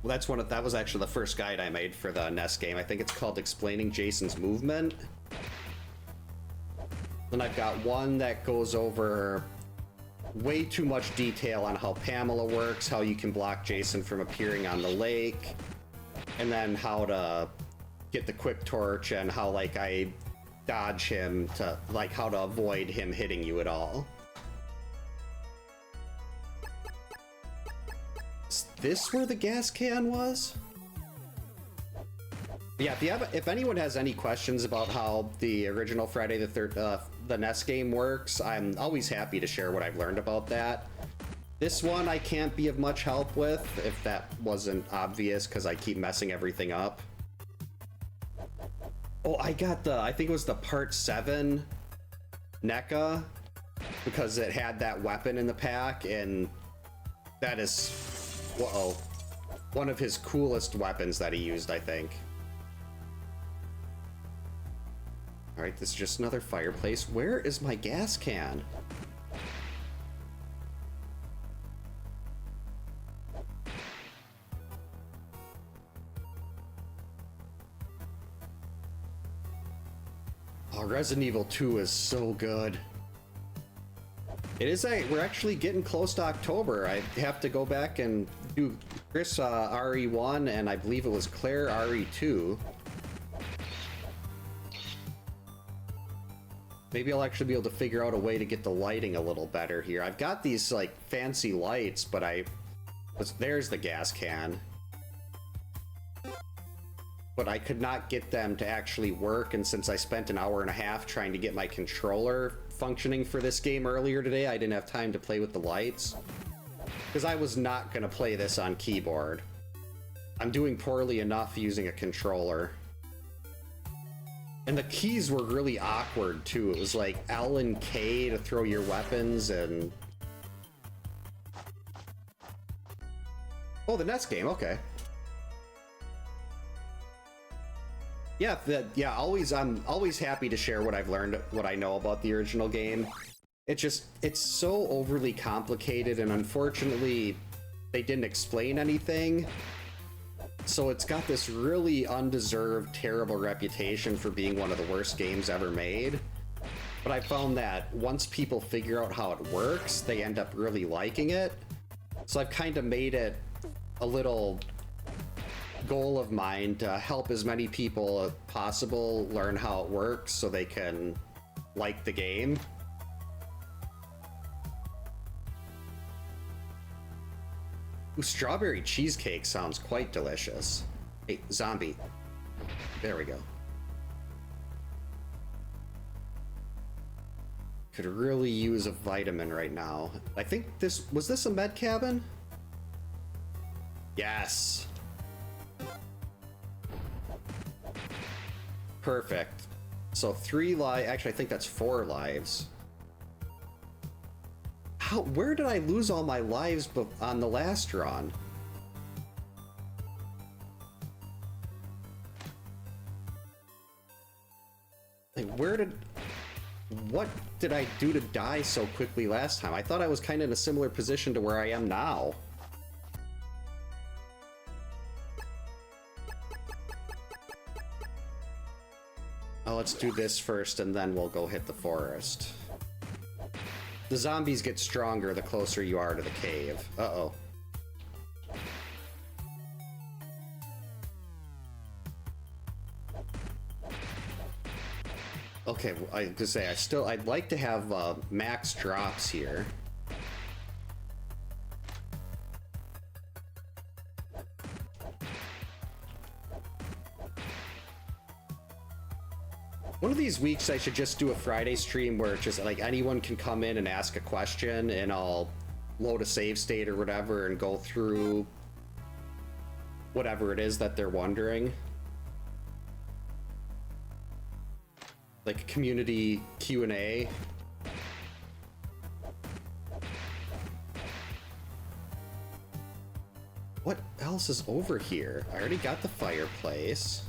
that was actually the first guide I made for the NES game. I think it's called Explaining Jason's Movement. Then I've got one that goes over way too much detail on how Pamela works, how you can block Jason from appearing on the lake, and then how to get the quick torch and how like I dodge him to like how to avoid him hitting you at all. Is this where the gas can was? Yeah, if anyone has any questions about how the original Friday the NES game works, I'm always happy to share what I've learned about that. This one I can't be of much help with, if that wasn't obvious, because I keep messing everything up. Oh, I got I think it was the Part 7 NECA, because it had that weapon in the pack, and that is, whoa, one of his coolest weapons that he used, I think. All right, this is just another fireplace. Where is my gas can? Oh, Resident Evil 2 is so good. It is we're actually getting close to October. I have to go back and do Chris RE1, and I believe it was Claire RE2. Maybe I'll actually be able to figure out a way to get the lighting a little better here. I've got these like fancy lights, but there's the gas can. But I could not get them to actually work, and since I spent an hour and a half trying to get my controller functioning for this game earlier today, I didn't have time to play with the lights. Because I was not going to play this on keyboard. I'm doing poorly enough using a controller. And the keys were really awkward, too. It was like L and K to throw your weapons, and... Oh, the NES game, okay. Yeah, I'm always happy to share what I've learned, what I know about the original game. It's so overly complicated, and unfortunately, they didn't explain anything. So it's got this really undeserved, terrible reputation for being one of the worst games ever made. But I found that once people figure out how it works, they end up really liking it. So I've kind of made it a little goal of mine to help as many people as possible learn how it works so they can like the game. Ooh, strawberry cheesecake sounds quite delicious. Hey, zombie. There we go. Could really use a vitamin right now. I think was this a med cabin? Yes. Perfect. So 3 lives, actually I think that's 4 lives. Where did I lose all my lives on the last run? Like, what did I do to die so quickly last time? I thought I was kind of in a similar position to where I am now. Oh, let's do this first and then we'll go hit the forest. The zombies get stronger the closer you are to the cave. Uh-oh. Okay, I have to say, I'd like to have max drops here. One of these weeks I should just do a Friday stream where it's just like anyone can come in and ask a question, and I'll load a save state or whatever and go through whatever it is that they're wondering. Like a community Q&A. What else is over here? I already got the fireplace.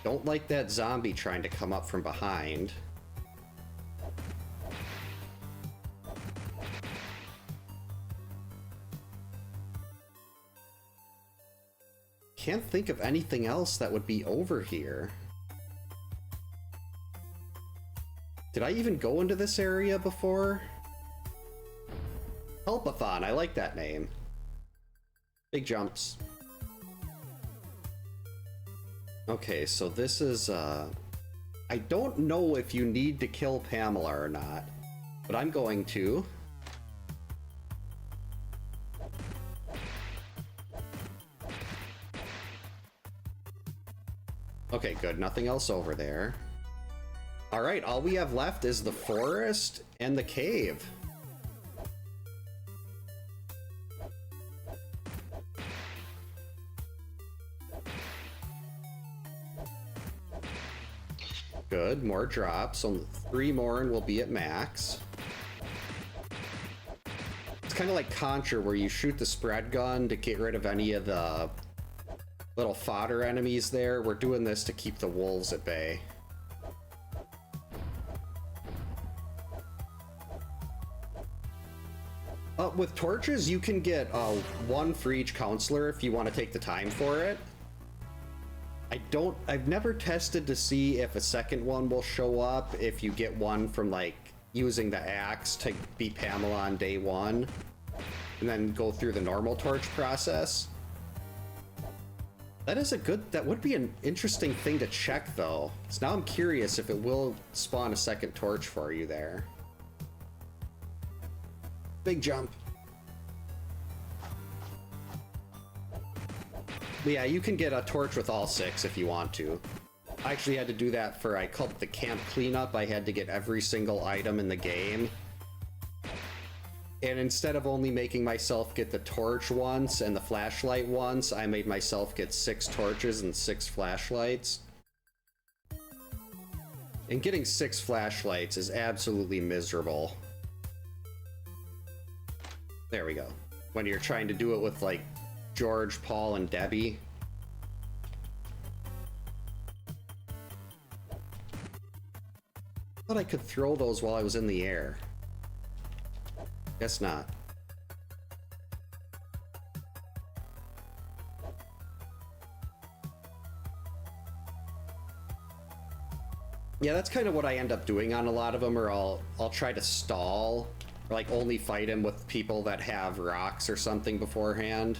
Don't like that zombie trying to come up from behind. Can't think of anything else that would be over here. Did I even go into this area before? Helpathon, I like that name. Big jumps. Okay, so this is, I don't know if you need to kill Pamela or not, but I'm going to. Okay, good. Nothing else over there. All right, all we have left is the forest and the cave. Good, more drops. So 3 more and we'll be at max. It's kind of like Contra, where you shoot the spread gun to get rid of any of the little fodder enemies there. We're doing this to keep the wolves at bay. With torches, you can get 1 for each counselor if you want to take the time for it. I've never tested to see if a second one will show up if you get one from like using the axe to beat Pamela on day 1 and then go through the normal torch process. That would be an interesting thing to check though. So now I'm curious if it will spawn a second torch for you there. Big jump. But yeah, you can get a torch with all 6 if you want to. I actually had to do that for, I called it the camp cleanup. I had to get every single item in the game. And instead of only making myself get the torch once and the flashlight once, I made myself get 6 torches and 6 flashlights. And getting 6 flashlights is absolutely miserable. There we go. When you're trying to do it with like George, Paul, and Debbie. I thought I could throw those while I was in the air. Guess not. Yeah, that's kind of what I end up doing on a lot of them, or I'll try to stall, or like only fight him with people that have rocks or something beforehand.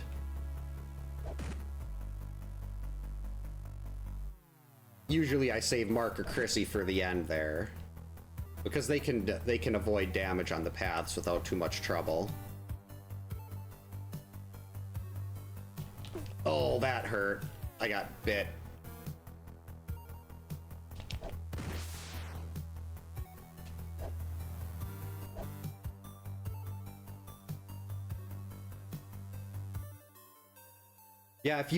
Usually I save Mark or Chrissy for the end there, because they can avoid damage on the paths without too much trouble. Oh, that hurt. I got bit. Yeah, if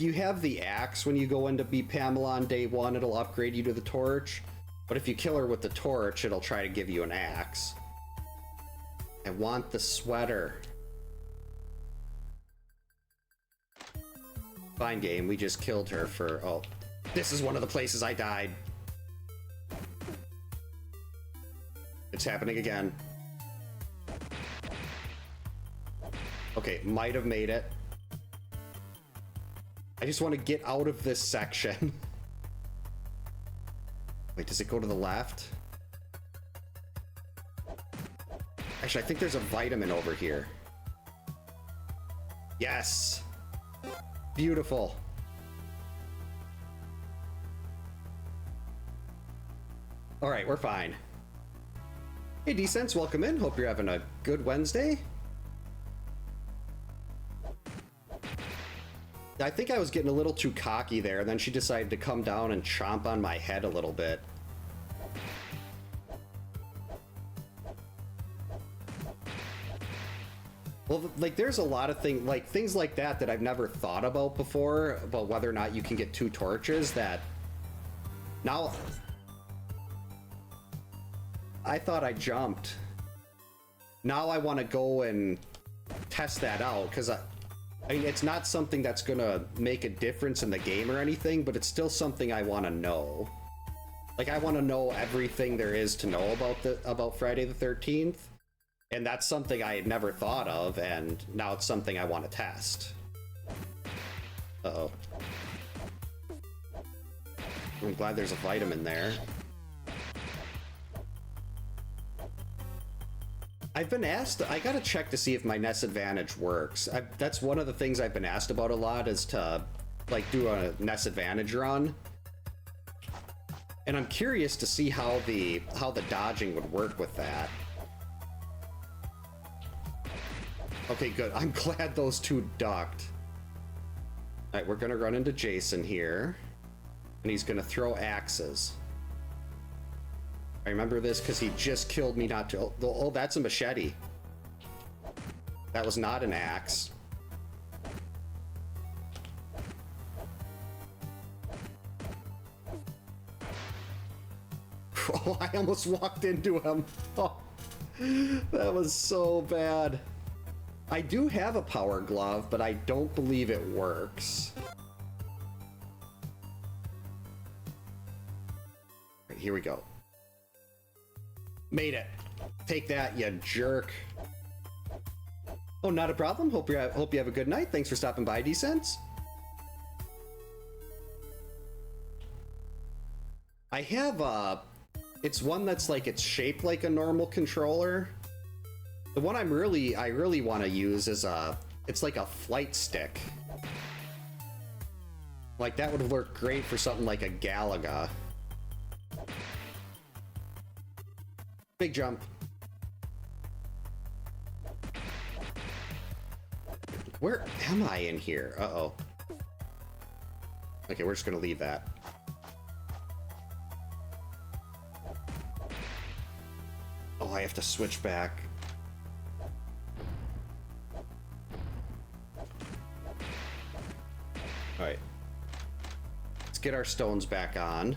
you have the axe when you go in to beat Pamela on day 1, it'll upgrade you to the torch. But if you kill her with the torch, it'll try to give you an axe. I want the sweater. Fine game, we just killed her for... Oh, this is one of the places I died. It's happening again. Okay, might have made it. I just want to get out of this section. Wait, does it go to the left? Actually, I think there's a vitamin over here. Yes! Beautiful. Alright, we're fine. Hey, Decents, welcome in. Hope you're having a good Wednesday. I think I was getting a little too cocky there, and then she decided to come down and chomp on my head a little bit. Well, like, there's a lot of things like that that I've never thought about before, about whether or not you can get 2 torches that... Now... I thought I jumped. Now I want to go and test that out, because I mean, it's not something that's gonna make a difference in the game or anything, but it's still something I want to know. Like, I want to know everything there is to know about Friday the 13th. And that's something I had never thought of, and now it's something I want to test. Uh-oh. I'm glad there's a vitamin there. I've been asked, I gotta check to see if my NES Advantage works. That's one of the things I've been asked about a lot, is to, like, do a NES Advantage run. And I'm curious to see how the dodging would work with that. Okay, good. I'm glad those 2 ducked. Alright, we're gonna run into Jason here. And he's gonna throw axes. I remember this because he just killed me not to... Oh, that's a machete. That was not an axe. Oh, I almost walked into him. Oh, that was so bad. I do have a power glove, but I don't believe it works. Right, here we go. Made it. Take that, you jerk. Oh, not a problem. Hope you have a good night. Thanks for stopping by, D-Sense. I have it's one that's like, it's shaped like a normal controller. The one I really want to use is it's like a flight stick. Like, that would work great for something like a Galaga. Big jump. Where am I in here? Uh-oh. Okay, we're just gonna leave that. Oh, I have to switch back. Alright. Let's get our stones back on.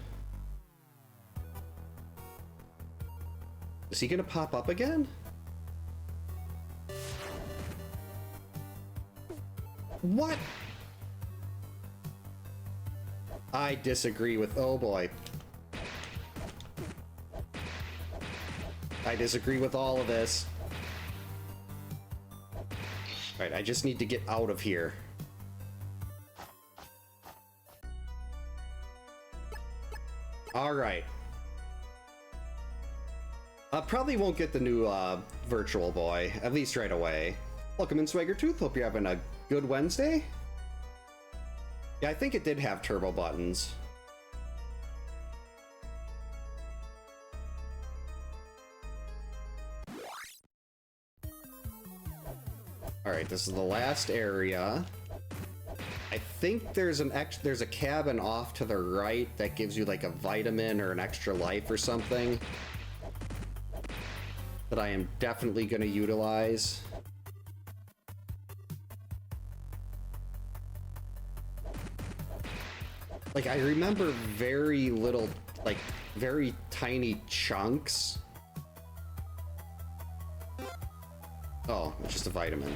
Is he gonna pop up again? What? I disagree with... Oh boy. I disagree with all of this. Alright, I just need to get out of here. Alright. I probably won't get the new Virtual Boy, at least right away. Welcome in, Swagger Tooth. Hope you're having a good Wednesday. Yeah, I think it did have turbo buttons. Alright, this is the last area. I think there's a cabin off to the right that gives you like a vitamin or an extra life or something that I am definitely going to utilize. Like, I remember very little, like, very tiny chunks. Oh, it's just a vitamin.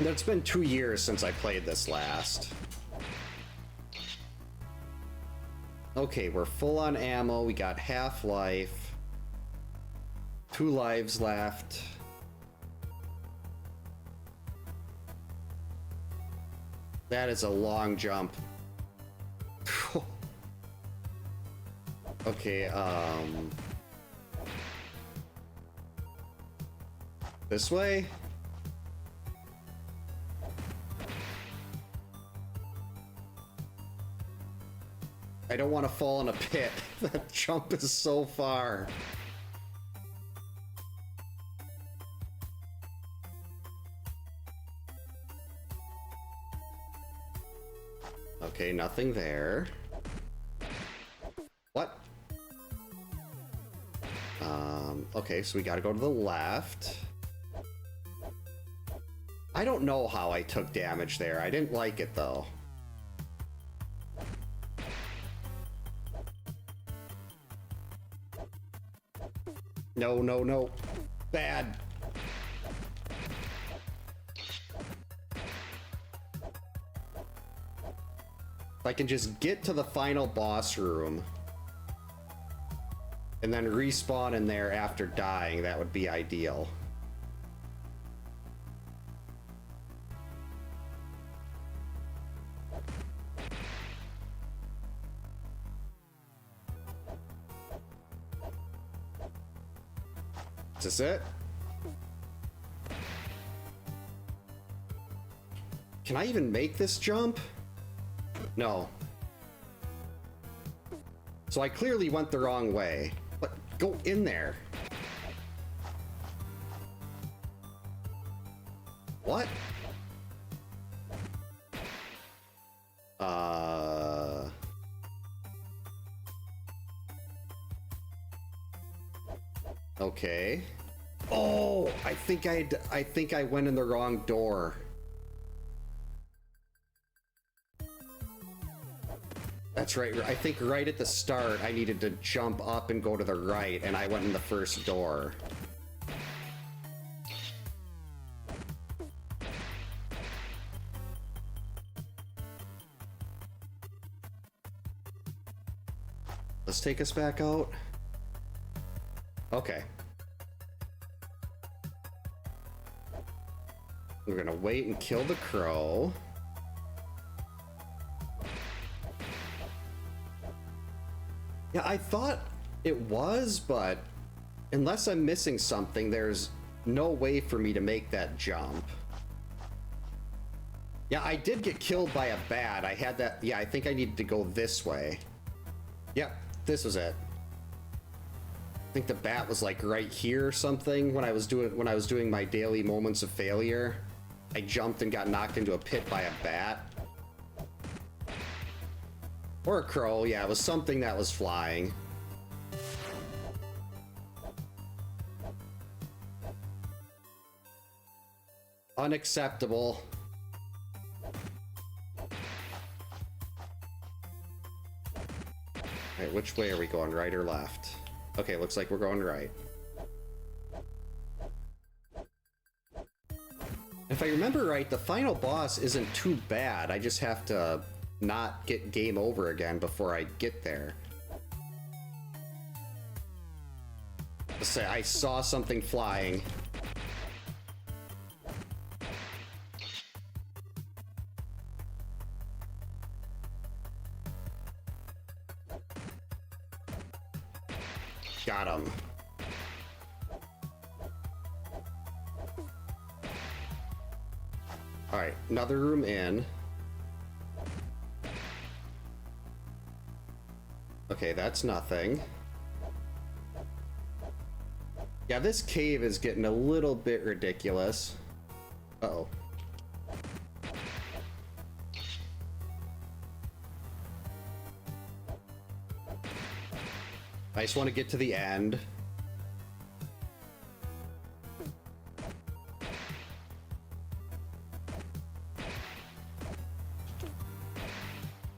It's been 2 years since I played this last. Okay, we're full on ammo. We got half-life. 2 lives left. That is a long jump. Okay, this way? I don't want to fall in a pit. That jump is so far. Okay, nothing there. What? Okay, so we gotta go to the left. I don't know how I took damage there. I didn't like it, though. No, no, no. Bad. If I can just get to the final boss room and then respawn in there after dying, that would be ideal. Is this it? Can I even make this jump? No. So I clearly went the wrong way. But go in there. What? Okay. Oh, I think I went in the wrong door. That's right. I think right at the start, I needed to jump up and go to the right, and I went in the first door. Let's take us back out. Okay. We're gonna wait and kill the crow. Yeah, I thought it was, but unless I'm missing something, there's no way for me to make that jump. Yeah, I did get killed by a bat. I had that. Yeah, I think I needed to go this way. Yep, this was it. I think the bat was like right here or something when I was doing my daily moments of failure. I jumped and got knocked into a pit by a bat. Or a crow, yeah, it was something that was flying. Unacceptable. Alright, which way are we going, right or left? Okay, looks like we're going right. If I remember right, the final boss isn't too bad. I just have to not get game over again before I get there. Let's say I saw something flying. Got him. All right, another room in. Okay, that's nothing. Yeah, this cave is getting a little bit ridiculous. Uh-oh. I just want to get to the end.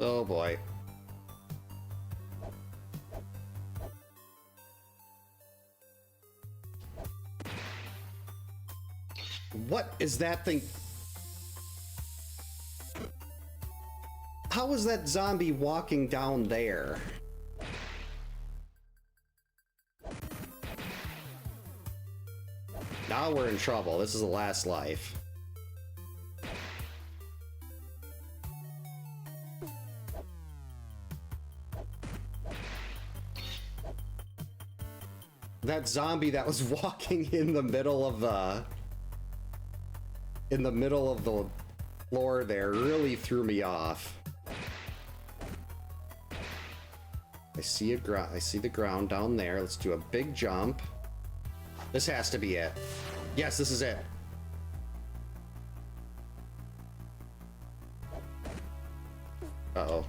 Oh boy. What is that thing? How is that zombie walking down there? Now we're in trouble. This is the last life. That zombie that was walking in the middle of the floor there really threw me off. I see the ground down there. Let's do a big jump. This has to be it. Yes, this is it. Uh-oh.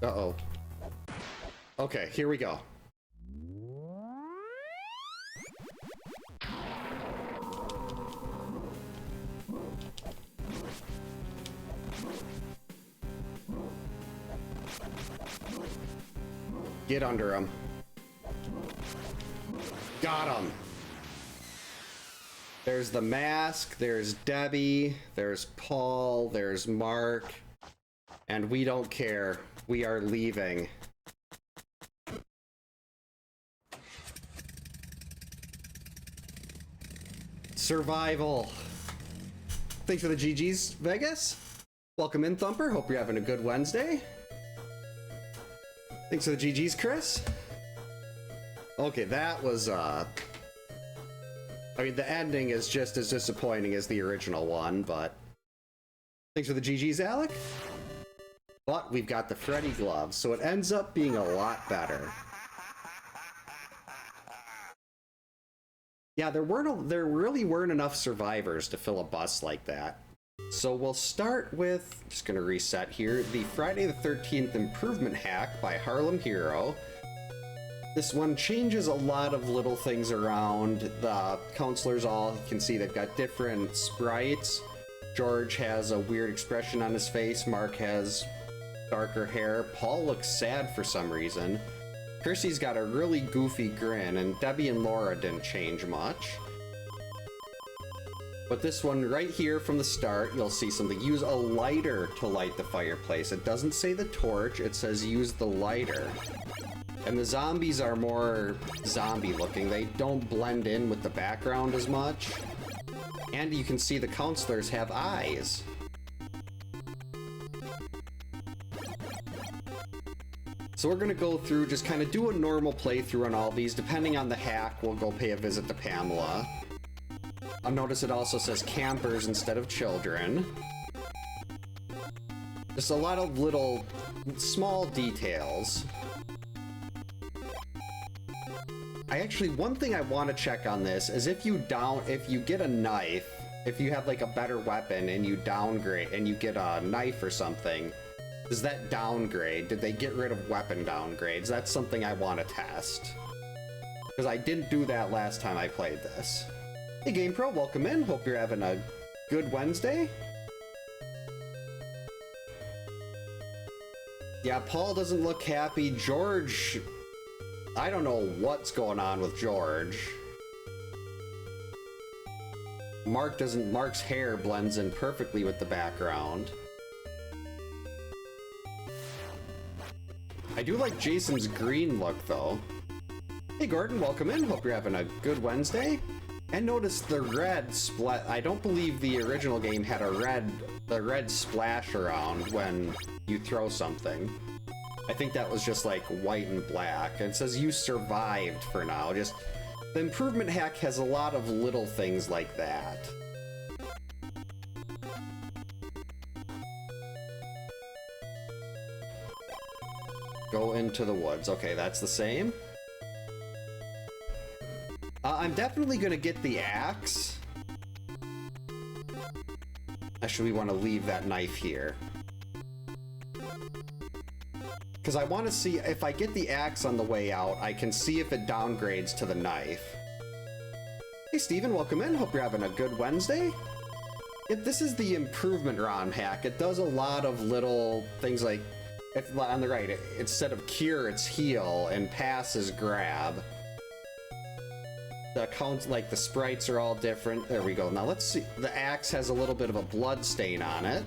Uh-oh. Okay, here we go. Get under him. Got him. There's the mask, there's Debbie, there's Paul, there's Mark, and we don't care. We are leaving. Survival. Thanks for the GGs, Vegas. Welcome in, Thumper. Hope you're having a good Wednesday. Thanks for the GGs, Chris. Okay, that was, I mean, the ending is just as disappointing as the original one, but... Thanks for the GGs, Alec. But we've got the Freddy gloves, so it ends up being a lot better. Yeah, there really weren't enough survivors to fill a bus like that. So we'll start with, just gonna reset here, the Friday the 13th Improvement Hack by Harlem Hero. This one changes a lot of little things around. The counselors all, you can see they've got different sprites. George has a weird expression on his face. Mark has darker hair. Paul looks sad for some reason. Kirsty's got a really goofy grin, and Debbie and Laura didn't change much. But this one right here from the start, you'll see something. Use a lighter to light the fireplace. It doesn't say the torch, it says use the lighter. And the zombies are more zombie looking. They don't blend in with the background as much. And you can see the counselors have eyes. So we're gonna go through, just kind of do a normal playthrough on all these. Depending on the hack, we'll go pay a visit to Pamela. I'll notice it also says campers instead of children. Just a lot of little, small details. One thing I want to check on this is if you get a knife, if you have like a better weapon and you downgrade and you get a knife or something, does that downgrade? Did they get rid of weapon downgrades? That's something I want to test. Because I didn't do that last time I played this. Hey GamePro, welcome in. Hope you're having a good Wednesday. Yeah, Paul doesn't look happy. George... I don't know what's going on with George. Mark's hair blends in perfectly with the background. I do like Jason's green look, though. Hey, Gordon, welcome in. Hope you're having a good Wednesday. And notice the red splat. I don't believe the original game had the red splash around when you throw something. I think that was just like white and black. And it says you survived for now. Just the improvement hack has a lot of little things like that. Go into the woods. Okay, that's the same. I'm definitely gonna get the axe. Actually, we want to leave that knife here. Because I want to see, if I get the axe on the way out, I can see if it downgrades to the knife. Hey Steven, welcome in. Hope you're having a good Wednesday. This is the improvement ROM hack. It does a lot of little things like, if on the right, instead of cure, it's heal, and pass is grab. The counts, like the sprites are all different. There we go. Now let's see. The axe has a little bit of a blood stain on it.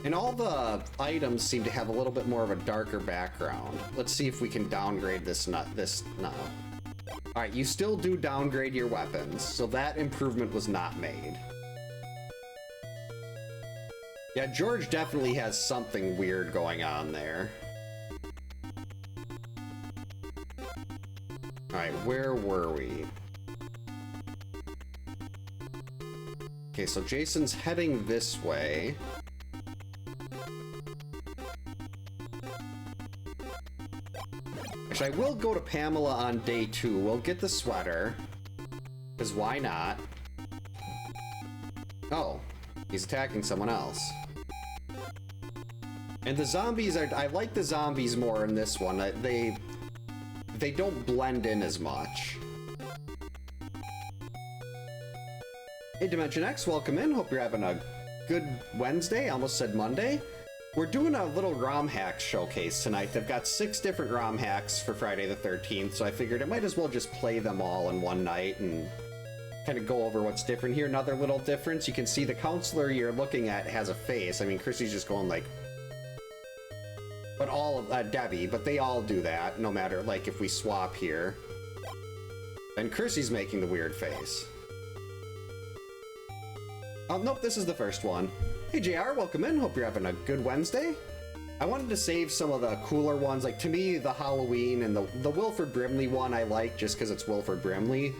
And all the items seem to have a little bit more of a darker background. Let's see if we can downgrade this no. Alright, you still do downgrade your weapons, so that improvement was not made. Yeah, George definitely has something weird going on there. Alright, where were we? Okay, so Jason's heading this way. Actually, I will go to Pamela on day 2. We'll get the sweater. Because why not? Oh, he's attacking someone else. And the zombies are, I like the zombies more in this one. They don't blend in as much. Hey Dimension X, welcome in. Hope you're having a good Wednesday. I almost said Monday. We're doing a little ROM hack showcase tonight. They've got 6 different ROM hacks for Friday the 13th, so I figured I might as well just play them all in one night and kind of go over what's different here. Another little difference, you can see the counselor you're looking at has a face. I mean, Chrissy's just going like... But all of Debbie, but they all do that, no matter, like, if we swap here. And Chrissy's making the weird face. Oh, nope, this is the first one. Hey, JR, welcome in. Hope you're having a good Wednesday. I wanted to save some of the cooler ones. Like, to me, the Halloween and the Wilford Brimley one I like just because it's Wilford Brimley.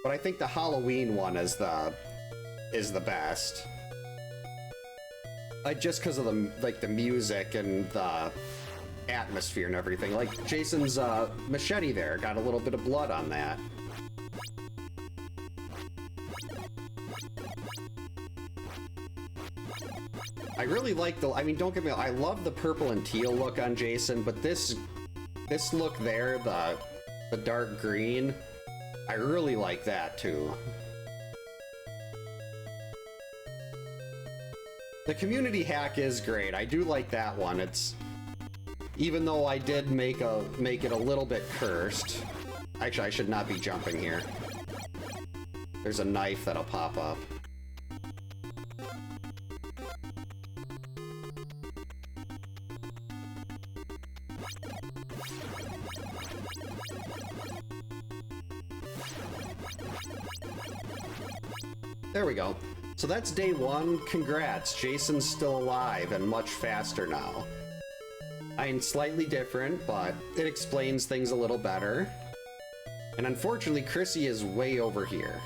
But I think the Halloween one is the best. Like, just because of the music and the atmosphere and everything. Like Jason's machete there got a little bit of blood on that. I really like I mean, don't get me wrong, I love the purple and teal look on Jason, but this look there, the dark green, I really like that too. The community hack is great. I do like that one. It's, even though I did make it a little bit cursed. Actually, I should not be jumping here. There's a knife that'll pop up. There we go. So that's day 1. Congrats, Jason's still alive and much faster now. I mean, slightly different, but it explains things a little better. And unfortunately, Chrissy is way over here.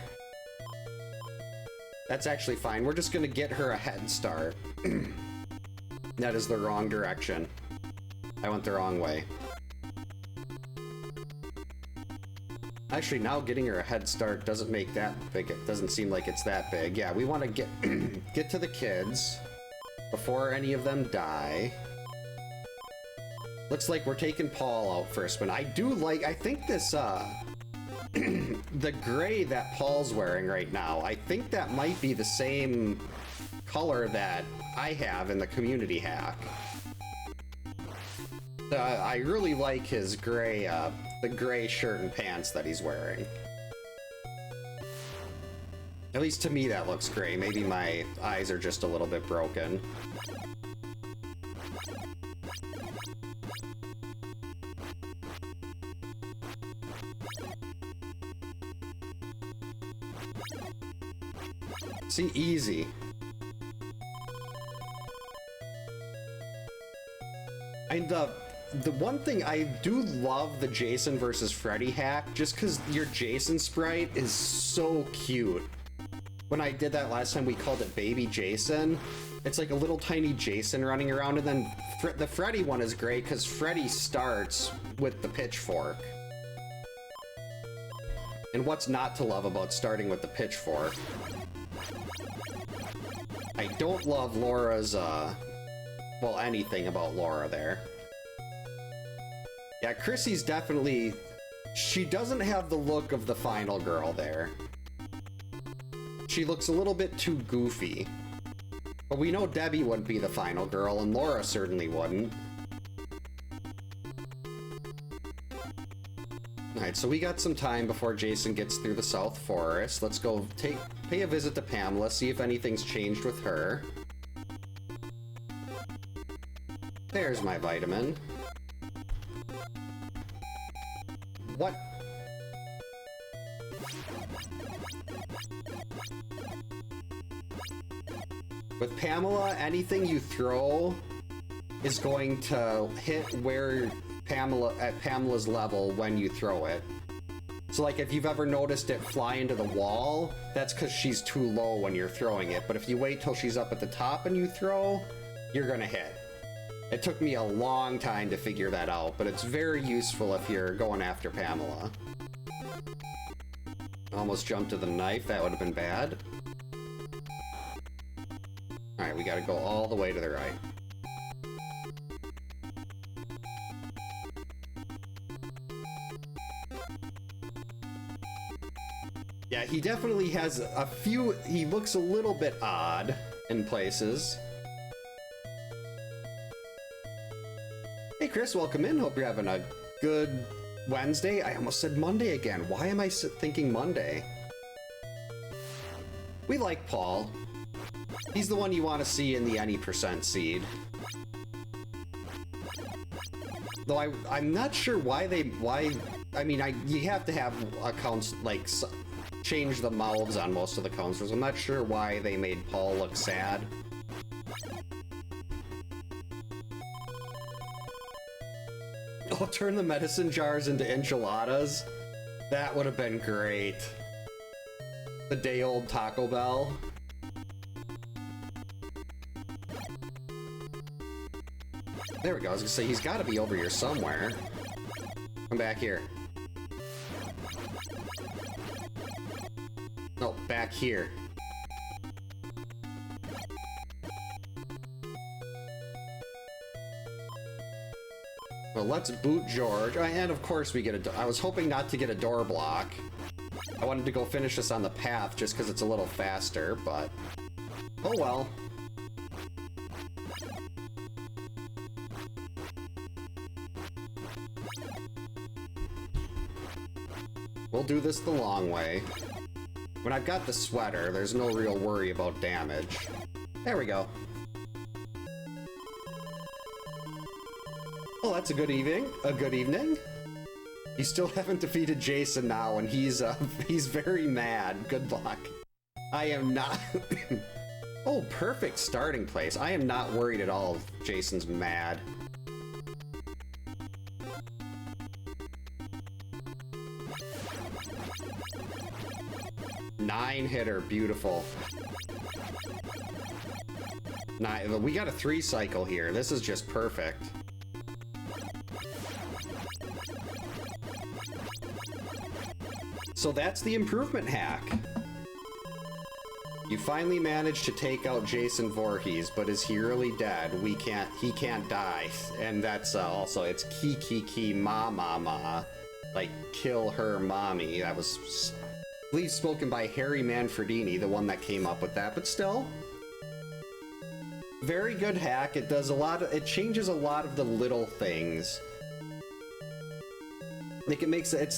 That's actually fine. We're just gonna get her a head start. That is the wrong direction. I went the wrong way. Actually, now getting her a head start doesn't make that big. It doesn't seem like it's that big. Yeah, we want to get to the kids before any of them die. Looks like we're taking Paul out first, but I do like, I think this, the gray that Paul's wearing right now, I think that might be the same color that I have in the community hack. I really like his gray, the gray shirt and pants that he's wearing. At least to me that looks gray. Maybe my eyes are just a little bit broken. See, easy. And the one thing I do love the Jason versus Freddy hack, just because your Jason sprite is so cute. When I did that last time, we called it Baby Jason. It's like a little tiny Jason running around, and then the Freddy one is great because Freddy starts with the pitchfork. And what's not to love about starting with the pitchfork? I don't love Laura's, well, anything about Laura there. Yeah, Chrissy's definitely... She doesn't have the look of the final girl there. She looks a little bit too goofy. But we know Debbie wouldn't be the final girl, and Laura certainly wouldn't. Alright, so we got some time before Jason gets through the South Forest. Let's go pay a visit to Pamela, see if anything's changed with her. There's my vitamin. What? With Pamela, anything you throw is going to hit where at Pamela's level when you throw it. So like if you've ever noticed it fly into the wall, that's because she's too low when you're throwing it. But if you wait till she's up at the top and you throw, you're gonna hit. It took me a long time to figure that out, but it's very useful if you're going after Pamela. Almost jumped to the knife, that would have been bad. Alright, we gotta go all the way to the right. Yeah, he definitely has a few... He looks a little bit odd in places. Hey Chris, welcome in. Hope you're having a good Wednesday. I almost said Monday again. Why am I thinking Monday? We like Paul. He's the one you want to see in the any % seed. Though I'm not sure why I mean, you have to have accounts, like, change the mouths on most of the counselors. I'm not sure why they made Paul look sad. Oh, turn the medicine jars into enchiladas? That would have been great. The day-old Taco Bell. There we go. I was gonna say, he's got to be over here somewhere. Come back here. No, back here. Well, let's boot George. And of course we get a... I was hoping not to get a door block. I wanted to go finish this on the path just because it's a little faster, but... Oh well. We'll do this the long way. When I've got the sweater, there's no real worry about damage. There we go. Oh, that's a good evening. A good evening. You still haven't defeated Jason now, and he's very mad. Good luck. I am not... Oh, perfect starting place. I am not worried at all if Jason's mad. Nine hitter, beautiful. We got a 3 cycle here. This is just perfect. So that's the improvement hack. You finally managed to take out Jason Voorhees, but is he really dead? He can't die. And that's also, it's ki ma ma ma. Like, kill her mommy. That was, I believe, spoken by Harry Manfredini, the one that came up with that, but still. Very good hack. It does a lot of, it changes a lot of the little things. Like, it makes it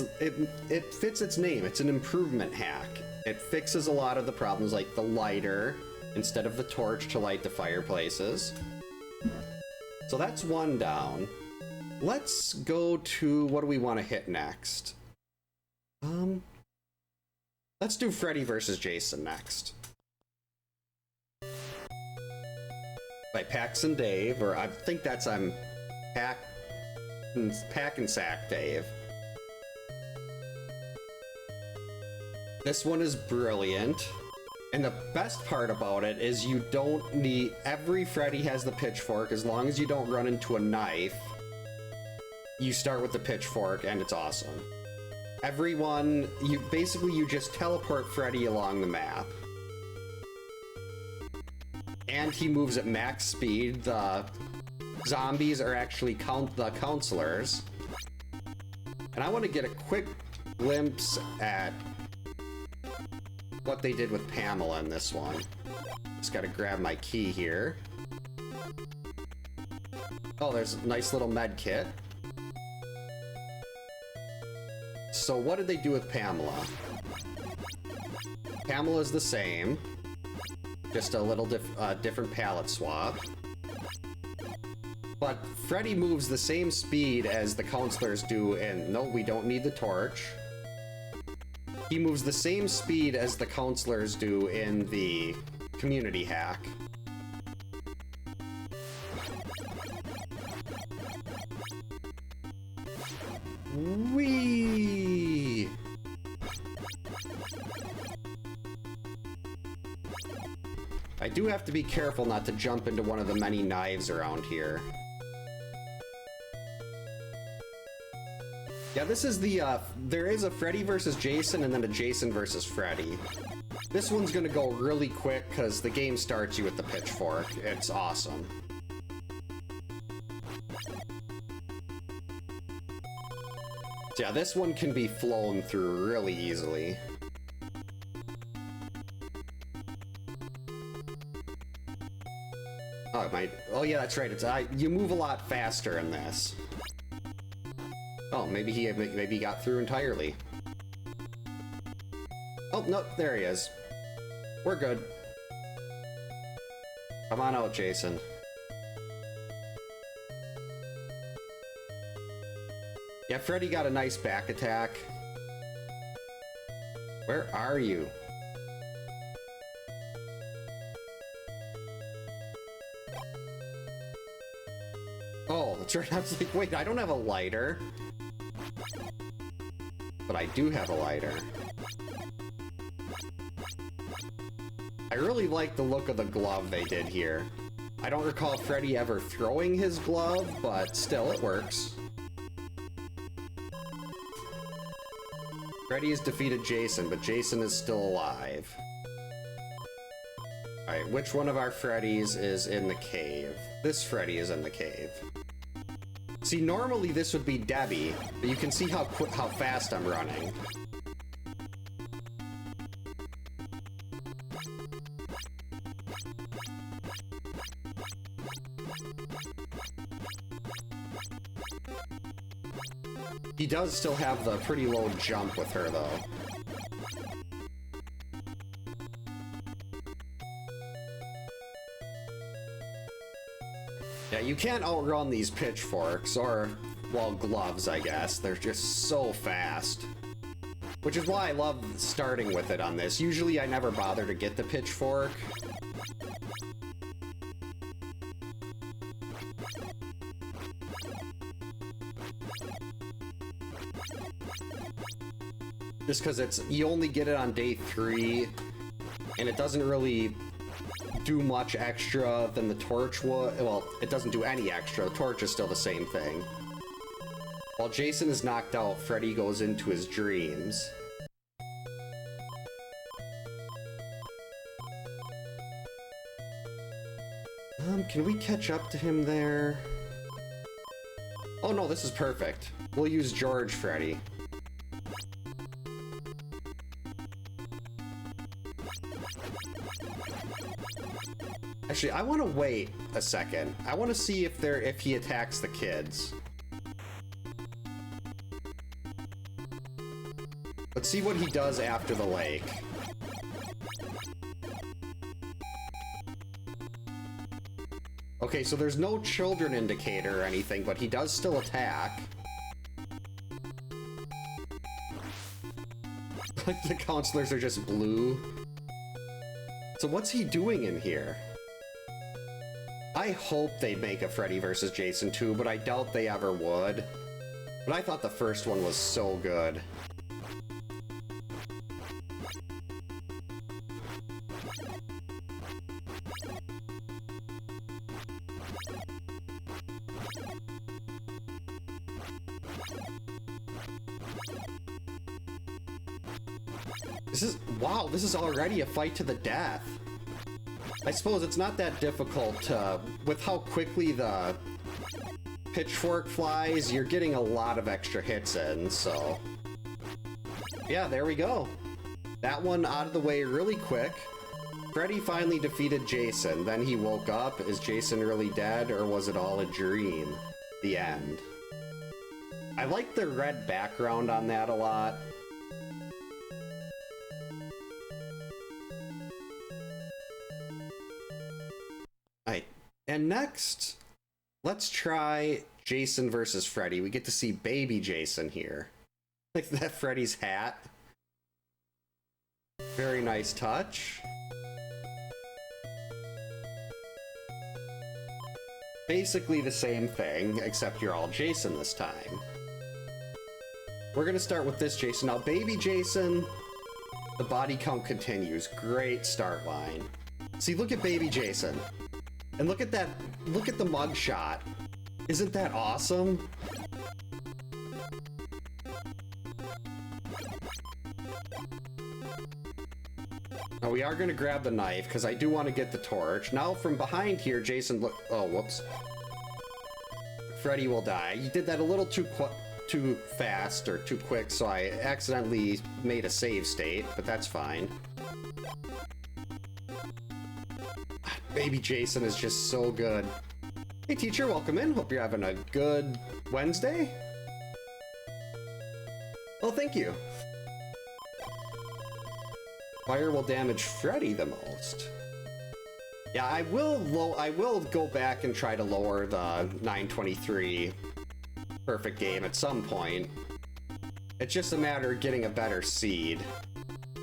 fits its name. It's an improvement hack. It fixes a lot of the problems, like the lighter instead of the torch to light the fireplaces. So that's one down. Let's go to, what do we want to hit next? Let's do Freddy versus Jason next. By Pax and Dave, or I think that's Pack and Sack Dave. This one is brilliant, and the best part about it is you don't need... Every Freddy has the pitchfork. As long as you don't run into a knife, you start with the pitchfork, and it's awesome. Everyone, you just teleport Freddy along the map. And he moves at max speed. The zombies are actually the counselors. And I want to get a quick glimpse at what they did with Pamela in this one. Just gotta grab my key here. Oh, there's a nice little med kit. So what did they do with Pamela? Pamela's the same. Just a little different palette swap. But Freddy moves the same speed as the counselors do, and no, we don't need the torch. He moves the same speed as the counselors do in the community hack. Whee! I do have to be careful not to jump into one of the many knives around here. Yeah, this is the, there is a Freddy versus Jason and then a Jason versus Freddy. This one's gonna go really quick because the game starts you with the pitchfork. It's awesome. So yeah, this one can be flown through really easily. Oh, it might. Oh, yeah, that's right. It's you move a lot faster in this. Oh, maybe he got through entirely. Oh, no, there he is. We're good. Come on out, Jason. Yeah, Freddy got a nice back attack. Where are you? Oh, that's right. I was like, wait, I don't have a lighter. But I do have a lighter. I really like the look of the glove they did here. I don't recall Freddy ever throwing his glove, but still, it works. Freddy has defeated Jason, but Jason is still alive. Alright, which one of our Freddys is in the cave? This Freddy is in the cave. See, normally this would be Debbie, but you can see how fast I'm running. He does still have the pretty low jump with her, though. Yeah, you can't outrun these pitchforks, or, well, gloves, I guess. They're just so fast. Which is why I love starting with it on this. Usually I never bother to get the pitchfork. Just because you only get it on day 3, and it doesn't really do much extra than the torch would. Well, it doesn't do any extra. The torch is still the same thing. While Jason is knocked out, Freddy goes into his dreams. Can we catch up to him there? Oh no, this is perfect. We'll use George Freddy. Actually, I want to wait a second. I want to see if he attacks the kids. Let's see what he does after the lake. Okay, so there's no children indicator or anything, but he does still attack. Like the counselors are just blue. So what's he doing in here? I hope they'd make a Freddy vs. Jason 2, but I doubt they ever would. But I thought the first one was so good. Wow, this is already a fight to the death. I suppose it's not that difficult with how quickly the pitchfork flies, you're getting a lot of extra hits in, so... Yeah, there we go. That one out of the way really quick. Freddy finally defeated Jason, then he woke up. Is Jason really dead, or was it all a dream? The end. I like the red background on that a lot. And next, let's try Jason versus Freddy. We get to see baby Jason here. Like that Freddy's hat. Very nice touch. Basically the same thing, except you're all Jason this time. We're gonna start with this Jason. Now, baby Jason, the body count continues. Great start line. See, look at baby Jason. And look at that, look at the mugshot. Isn't that awesome? Now we are gonna grab the knife, because I do want to get the torch. Now from behind here, Jason look, oh, whoops. Freddy will die. You did that a little too fast, or too quick, so I accidentally made a save state, but that's fine. Baby Jason is just so good. Hey teacher, welcome in. Hope you're having a good Wednesday. Well, thank you. Fire will damage Freddy the most. Yeah, I will go back and try to lower the 923 perfect game at some point. It's just a matter of getting a better seed.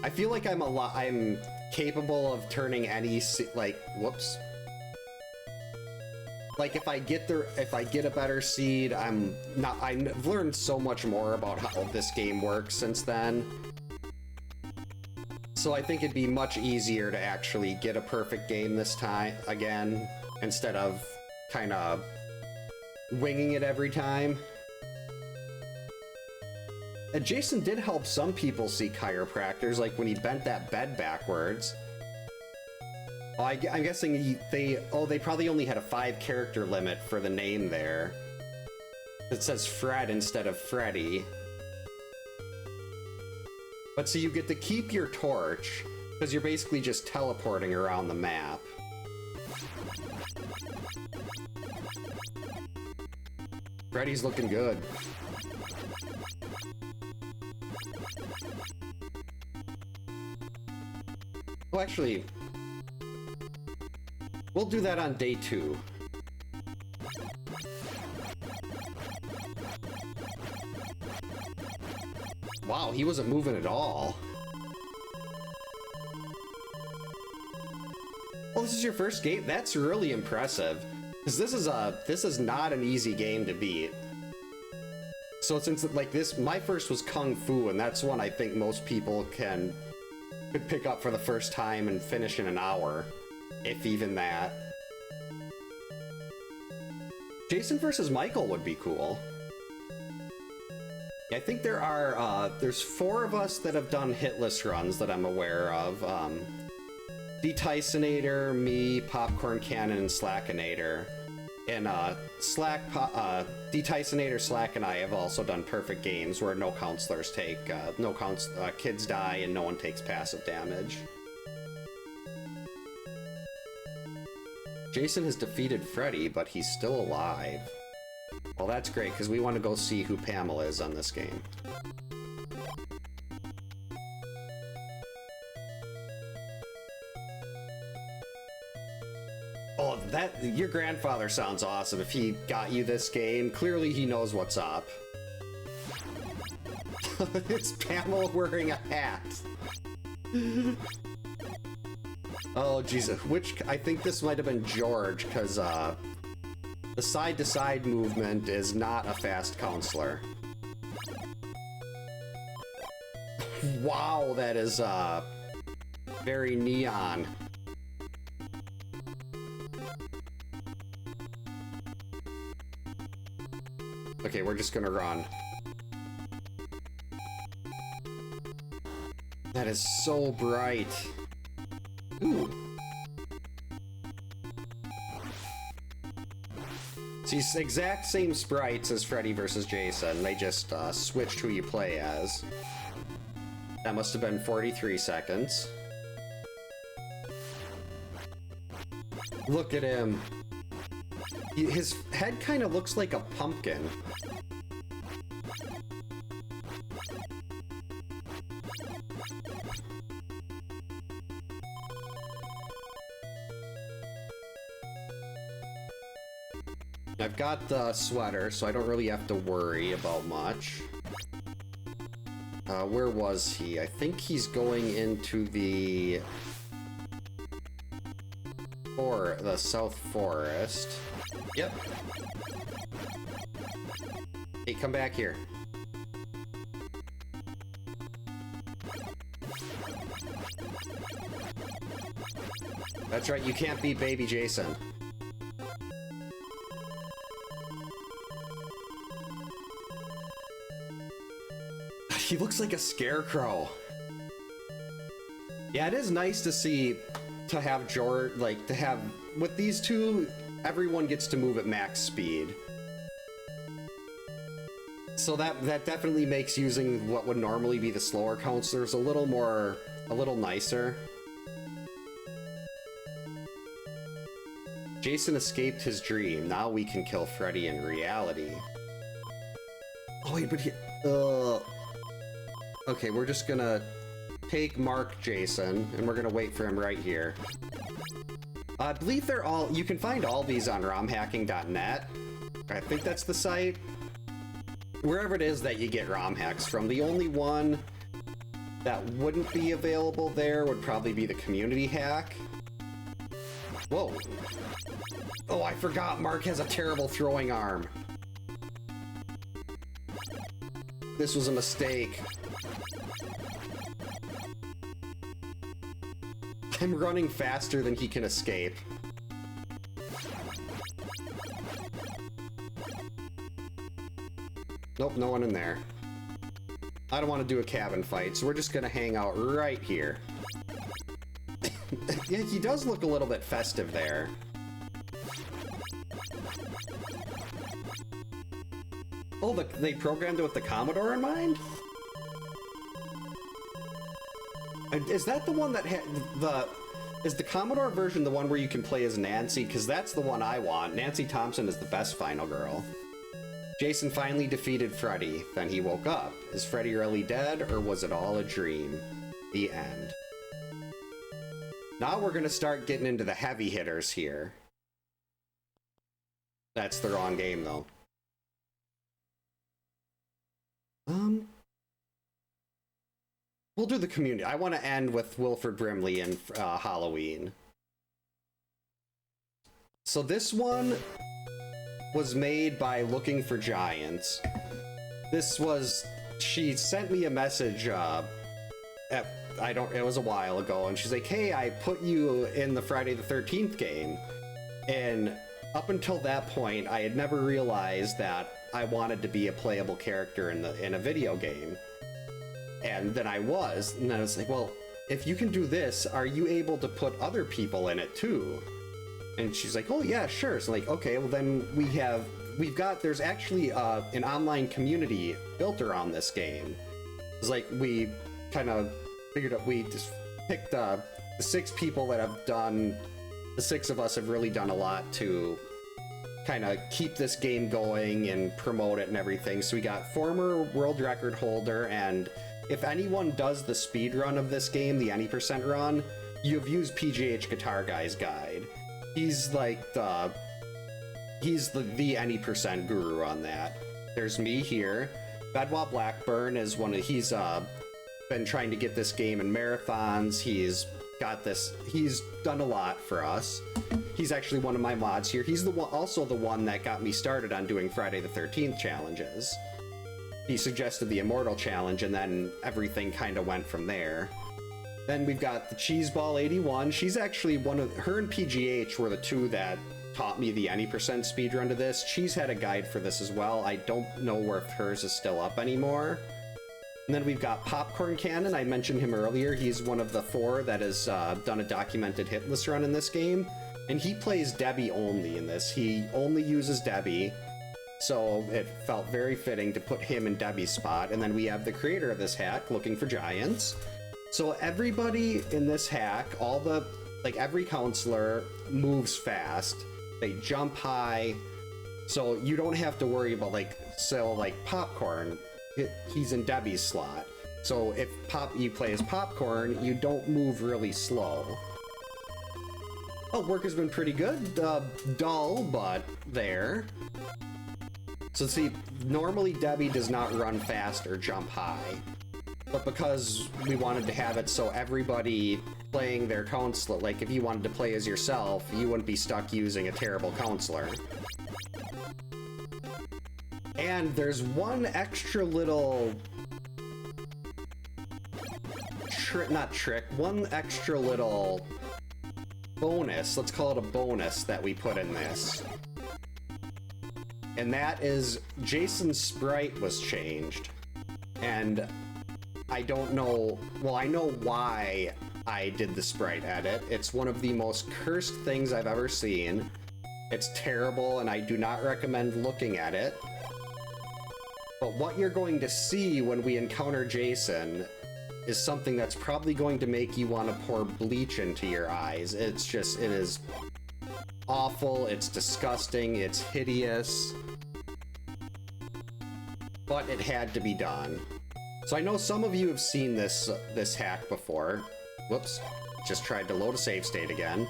I feel like I'm capable of turning any whoops. Like if I get a better seed, I've learned so much more about how this game works since then. So I think it'd be much easier to actually get a perfect game this time again, instead of kind of winging it every time. And Jason did help some people see chiropractors, like when he bent that bed backwards. Oh, I'm guessing they probably only had a 5-character limit for the name there. It says Fred instead of Freddy. But so you get to keep your torch, because you're basically just teleporting around the map. Freddy's looking good. Oh, actually, we'll do that on day 2. Wow, he wasn't moving at all. Oh, this is your first game? That's really impressive. Because this is not an easy game to beat. So since like this, my first was Kung Fu, and that's one I think most people could pick up for the first time and finish in an hour, if even that. Jason versus Michael would be cool. I think there's 4 of us that have done hitless runs that I'm aware of. D-Tysonator, me, Popcorn Cannon, and Slackinator. And D-Tysonator, Slack, and I have also done perfect games where no counselors take, kids die and no one takes passive damage. Jason has defeated Freddy, but he's still alive. Well, that's great, because we want to go see who Pamela is on this game. Oh, your grandfather sounds awesome. If he got you this game, clearly he knows what's up. It's Pamela wearing a hat. Oh, Jesus. I think this might have been George, because, the side-to-side movement is not a fast counselor. Wow, that is, very neon. Okay, we're just gonna run. That is so bright. Ooh. These exact same sprites as Freddy vs. Jason. They just switched who you play as. That must have been 43 seconds. Look at him. His head kind of looks like a pumpkin. I've got the sweater, so I don't really have to worry about much. Where was he? I think he's going into the South Forest. Yep. Hey, come back here. That's right, you can't beat Baby Jason. He looks like a scarecrow. Yeah, it is nice to see, with these two, everyone gets to move at max speed. So that definitely makes using what would normally be the slower counselors a little nicer. Jason escaped his dream. Now we can kill Freddy in reality. Oh wait, but he... Okay, we're just gonna take Mark Jason, and we're gonna wait for him right here. I believe they're all... You can find all these on romhacking.net. I think that's the site. Wherever it is that you get ROM hacks from. The only one that wouldn't be available there would probably be the community hack. Whoa. Oh, I forgot Mark has a terrible throwing arm. This was a mistake. I'm running faster than he can escape. Nope, no one in there. I don't want to do a cabin fight, so we're just gonna hang out right here. Yeah, he does look a little bit festive there. Oh, they programmed it with the Commodore in mind? Is that the one that had the... Is the Commodore version the one where you can play as Nancy? Because that's the one I want. Nancy Thompson is the best final girl. Jason finally defeated Freddy. Then he woke up. Is Freddy really dead, or was it all a dream? The end. Now we're gonna start getting into the heavy hitters here. That's the wrong game, though. We'll do the community. I want to end with Wilford Brimley and Halloween. So this one was made by Looking for Giants. This was... She sent me a message, it was a while ago, and she's like, hey, I put you in the Friday the 13th game. And up until that point, I had never realized that I wanted to be a playable character in a video game. And then I was, and then I was like, well, if you can do this, are you able to put other people in it too? And she's like, oh yeah, sure. So like, okay, well then there's actually an online community built around this game. It's like, we kind of figured out, we just picked the 6 people that have done, the 6 of us have really done a lot to kind of keep this game going and promote it and everything. So we got former world record holder, and if anyone does the speed run of this game, the any percent run, you've used PGH Guitar Guy's guide. He's like the the any percent guru on that. There's me here. Bedwa Blackburn is he's been trying to get this game in marathons. He's done a lot for us. He's actually one of my mods here. He's also the one that got me started on doing Friday the 13th challenges. He suggested the Immortal Challenge, and then everything kind of went from there. Then we've got the Cheeseball 81. She's actually her and PGH were the 2 that taught me the any percent speedrun to this. She's had a guide for this as well. I don't know if hers is still up anymore. And then we've got Popcorn Cannon. I mentioned him earlier. He's one of the 4 that has done a documented hitless run in this game. And he plays Debbie only in this. He only uses Debbie. So it felt very fitting to put him in Debbie's spot. And then we have the creator of this hack, Looking for Giants. So everybody in this hack, every counselor moves fast. They jump high. So you don't have to worry about Popcorn. He's in Debbie's slot. So if you play as Popcorn, you don't move really slow. Oh, work has been pretty good. Dull, but there. So see, normally Debbie does not run fast or jump high. But because we wanted to have it so everybody playing their counselor, like if you wanted to play as yourself, you wouldn't be stuck using a terrible counselor. And there's one extra little... one extra little bonus, let's call it a bonus, that we put in this. And that is Jason's sprite was changed. And I don't know, well, I know why I did the sprite edit. It's one of the most cursed things I've ever seen. It's terrible, and I do not recommend looking at it. But what you're going to see when we encounter Jason is something that's probably going to make you want to pour bleach into your eyes. It is awful, it's disgusting, it's hideous. But it had to be done. So I know some of you have seen this hack before. Whoops, just tried to load a save state again.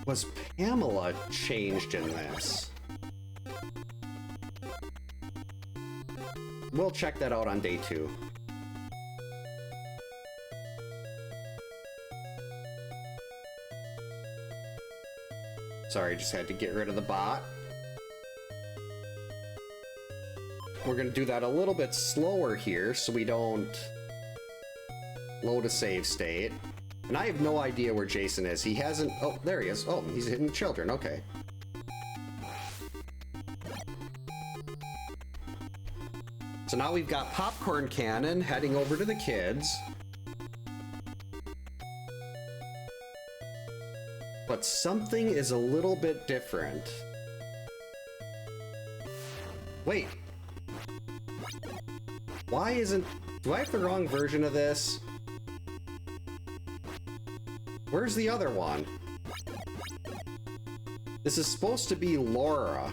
Was Pamela changed in this? We'll check that out on day 2. Sorry, just had to get rid of the bot. We're gonna do that a little bit slower here so we don't load a save state. And I have no idea where Jason is. He hasn't... Oh, there he is. Oh, he's hitting children. Okay. So now we've got Popcorn Cannon heading over to the kids. But something is a little bit different. Wait. Why isn't... Do I have the wrong version of this? Where's the other one? This is supposed to be Laura.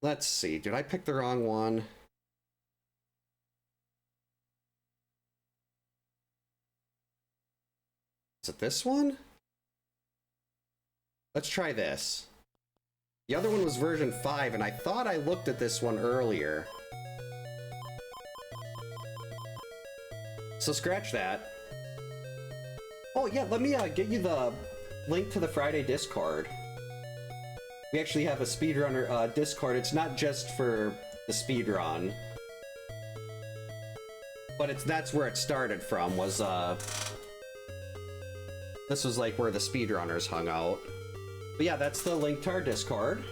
Let's see, did I pick the wrong one? Is it this one? Let's try this. The other one was version 5, and I thought I looked at this one earlier. So scratch that. Oh yeah, let me get you the link to the Friday Discord. We actually have a speedrunner Discord. It's not just for the speedrun, but that's where it started from. Was this was like where the speedrunners hung out. But yeah, that's the link to our Discord.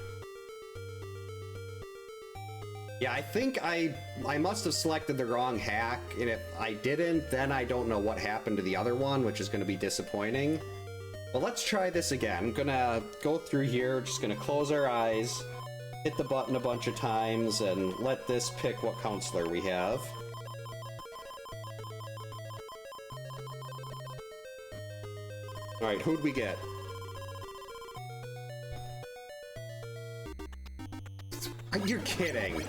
Yeah, I think I must have selected the wrong hack, and if I didn't, then I don't know what happened to the other one, which is going to be disappointing. But let's try this again. I'm gonna go through here, just gonna close our eyes, hit the button a bunch of times, and let this pick what counselor we have. Alright, who'd we get? You're kidding!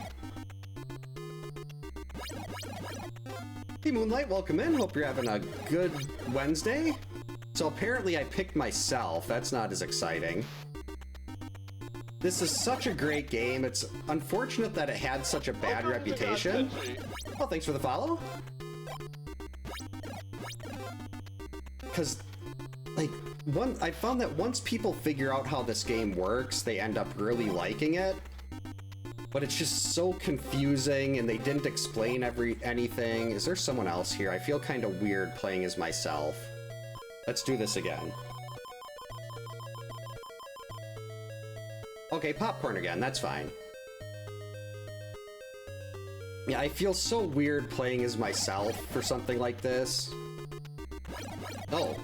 Hey Moonlight, welcome in. Hope you're having a good Wednesday. So apparently I picked myself. That's not as exciting. This is such a great game. It's unfortunate that it had such a bad reputation. Oh, thanks for the follow. Because, like, I found that once people figure out how this game works, they end up really liking it. But it's just so confusing, and they didn't explain anything. Is there someone else here? I feel kind of weird playing as myself. Let's do this again. Okay, popcorn again, that's fine. Yeah, I feel so weird playing as myself for something like this. Oh.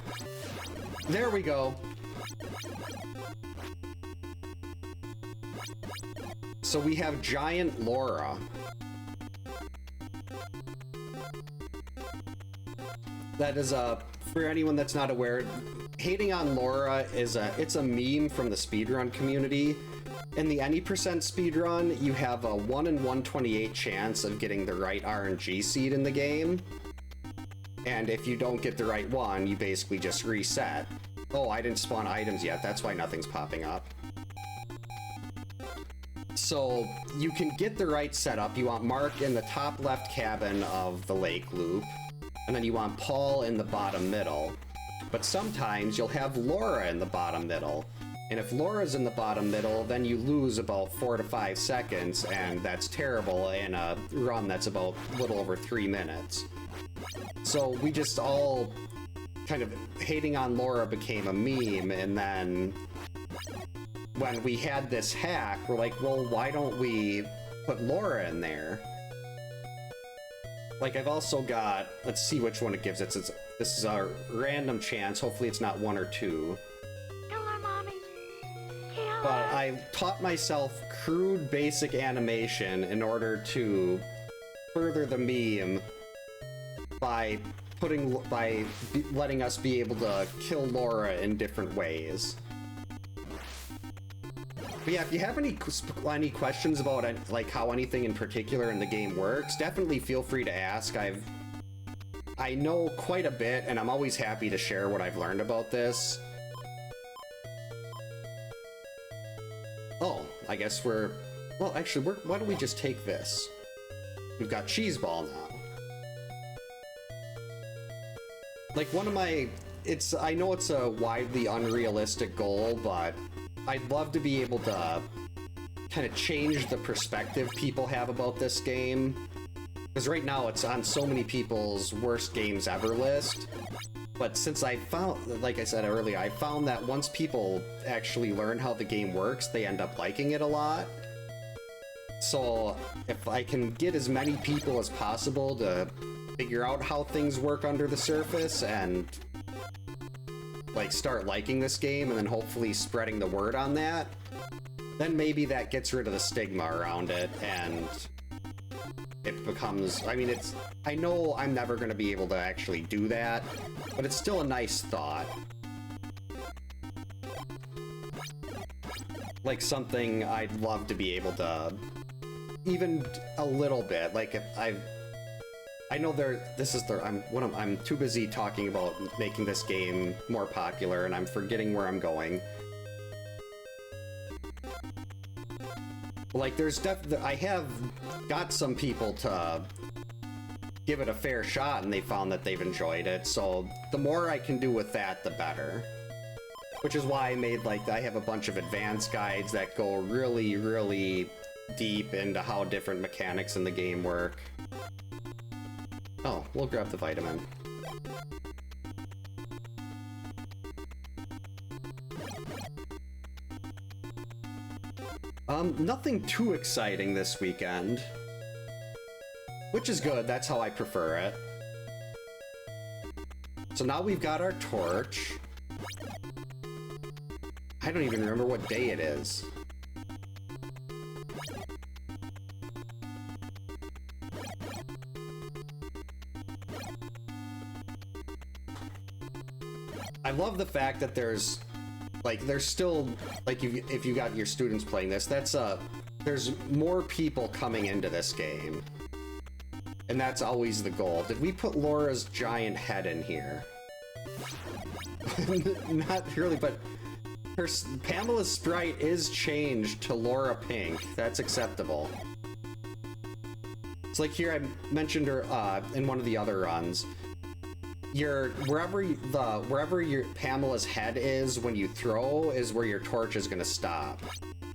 There we go. So we have Giant Laura. That is for anyone that's not aware, hating on Laura is it's a meme from the speedrun community. In the any percent speedrun, you have a 1 in 128 chance of getting the right RNG seed in the game. And if you don't get the right one, you basically just reset. Oh, I didn't spawn items yet, that's why nothing's popping up. So you can get the right setup. You want Mark in the top left cabin of the lake loop, and then you want Paul in the bottom middle. But sometimes you'll have Laura in the bottom middle. And if Laura's in the bottom middle, then you lose about 4 to 5 seconds, and that's terrible in a run that's about a little over 3 minutes. So we just all kind of hating on Laura became a meme, and then when we had this hack, we're like, well, why don't we put Laura in there? Like, I've also got, let's see which one it gives. This is a random chance. Hopefully it's not 1 or 2. Hello, Mommy. Can but I taught myself crude basic animation in order to further the meme by letting us be able to kill Laura in different ways. But yeah, if you have any questions about like how anything in particular in the game works, definitely feel free to ask. I know quite a bit, and I'm always happy to share what I've learned about this. Oh, I guess well, actually, why don't we just take this? We've got Cheese Ball now. Like, one of my... I know it's a widely unrealistic goal, but I'd love to be able to kind of change the perspective people have about this game. Because right now it's on so many people's worst games ever list. But since I found, like I said earlier, I found that once people actually learn how the game works, they end up liking it a lot. So if I can get as many people as possible to figure out how things work under the surface and like start liking this game and then hopefully spreading the word on that, then maybe that gets rid of the stigma around it and it becomes, I mean, I know I'm never going to be able to actually do that, but it's still a nice thought. Like something I'd love to be able to, even a little bit, like if I know I'm too busy talking about making this game more popular and I'm forgetting where I'm going. Like, I have got some people to give it a fair shot and they found that they've enjoyed it, so the more I can do with that, the better. Which is why I made, like, I have a bunch of advanced guides that go really, really deep into how different mechanics in the game work. Oh, we'll grab the vitamin. Nothing too exciting this weekend. Which is good, that's how I prefer it. So now we've got our torch. I don't even remember what day it is. I love the fact that there's still, like, if you got your students playing this, there's more people coming into this game. And that's always the goal. Did we put Laura's giant head in here? Not really, but Pamela's sprite is changed to Laura Pink. That's acceptable. It's like here I mentioned her in one of the other runs. Wherever your Pamela's head is when you throw is where your torch is gonna stop.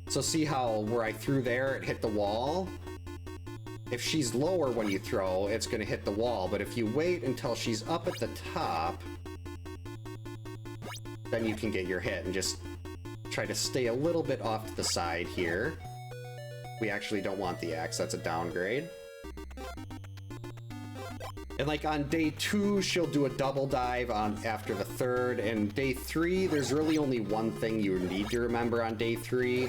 So see how where I threw there, it hit the wall? If she's lower when you throw, it's gonna hit the wall, but if you wait until she's up at the top, then you can get your hit, and just try to stay a little bit off to the side here. We actually don't want the axe, that's a downgrade. And like on day 2, she'll do a double dive after the third, and day 3, there's really only one thing you need to remember on day 3.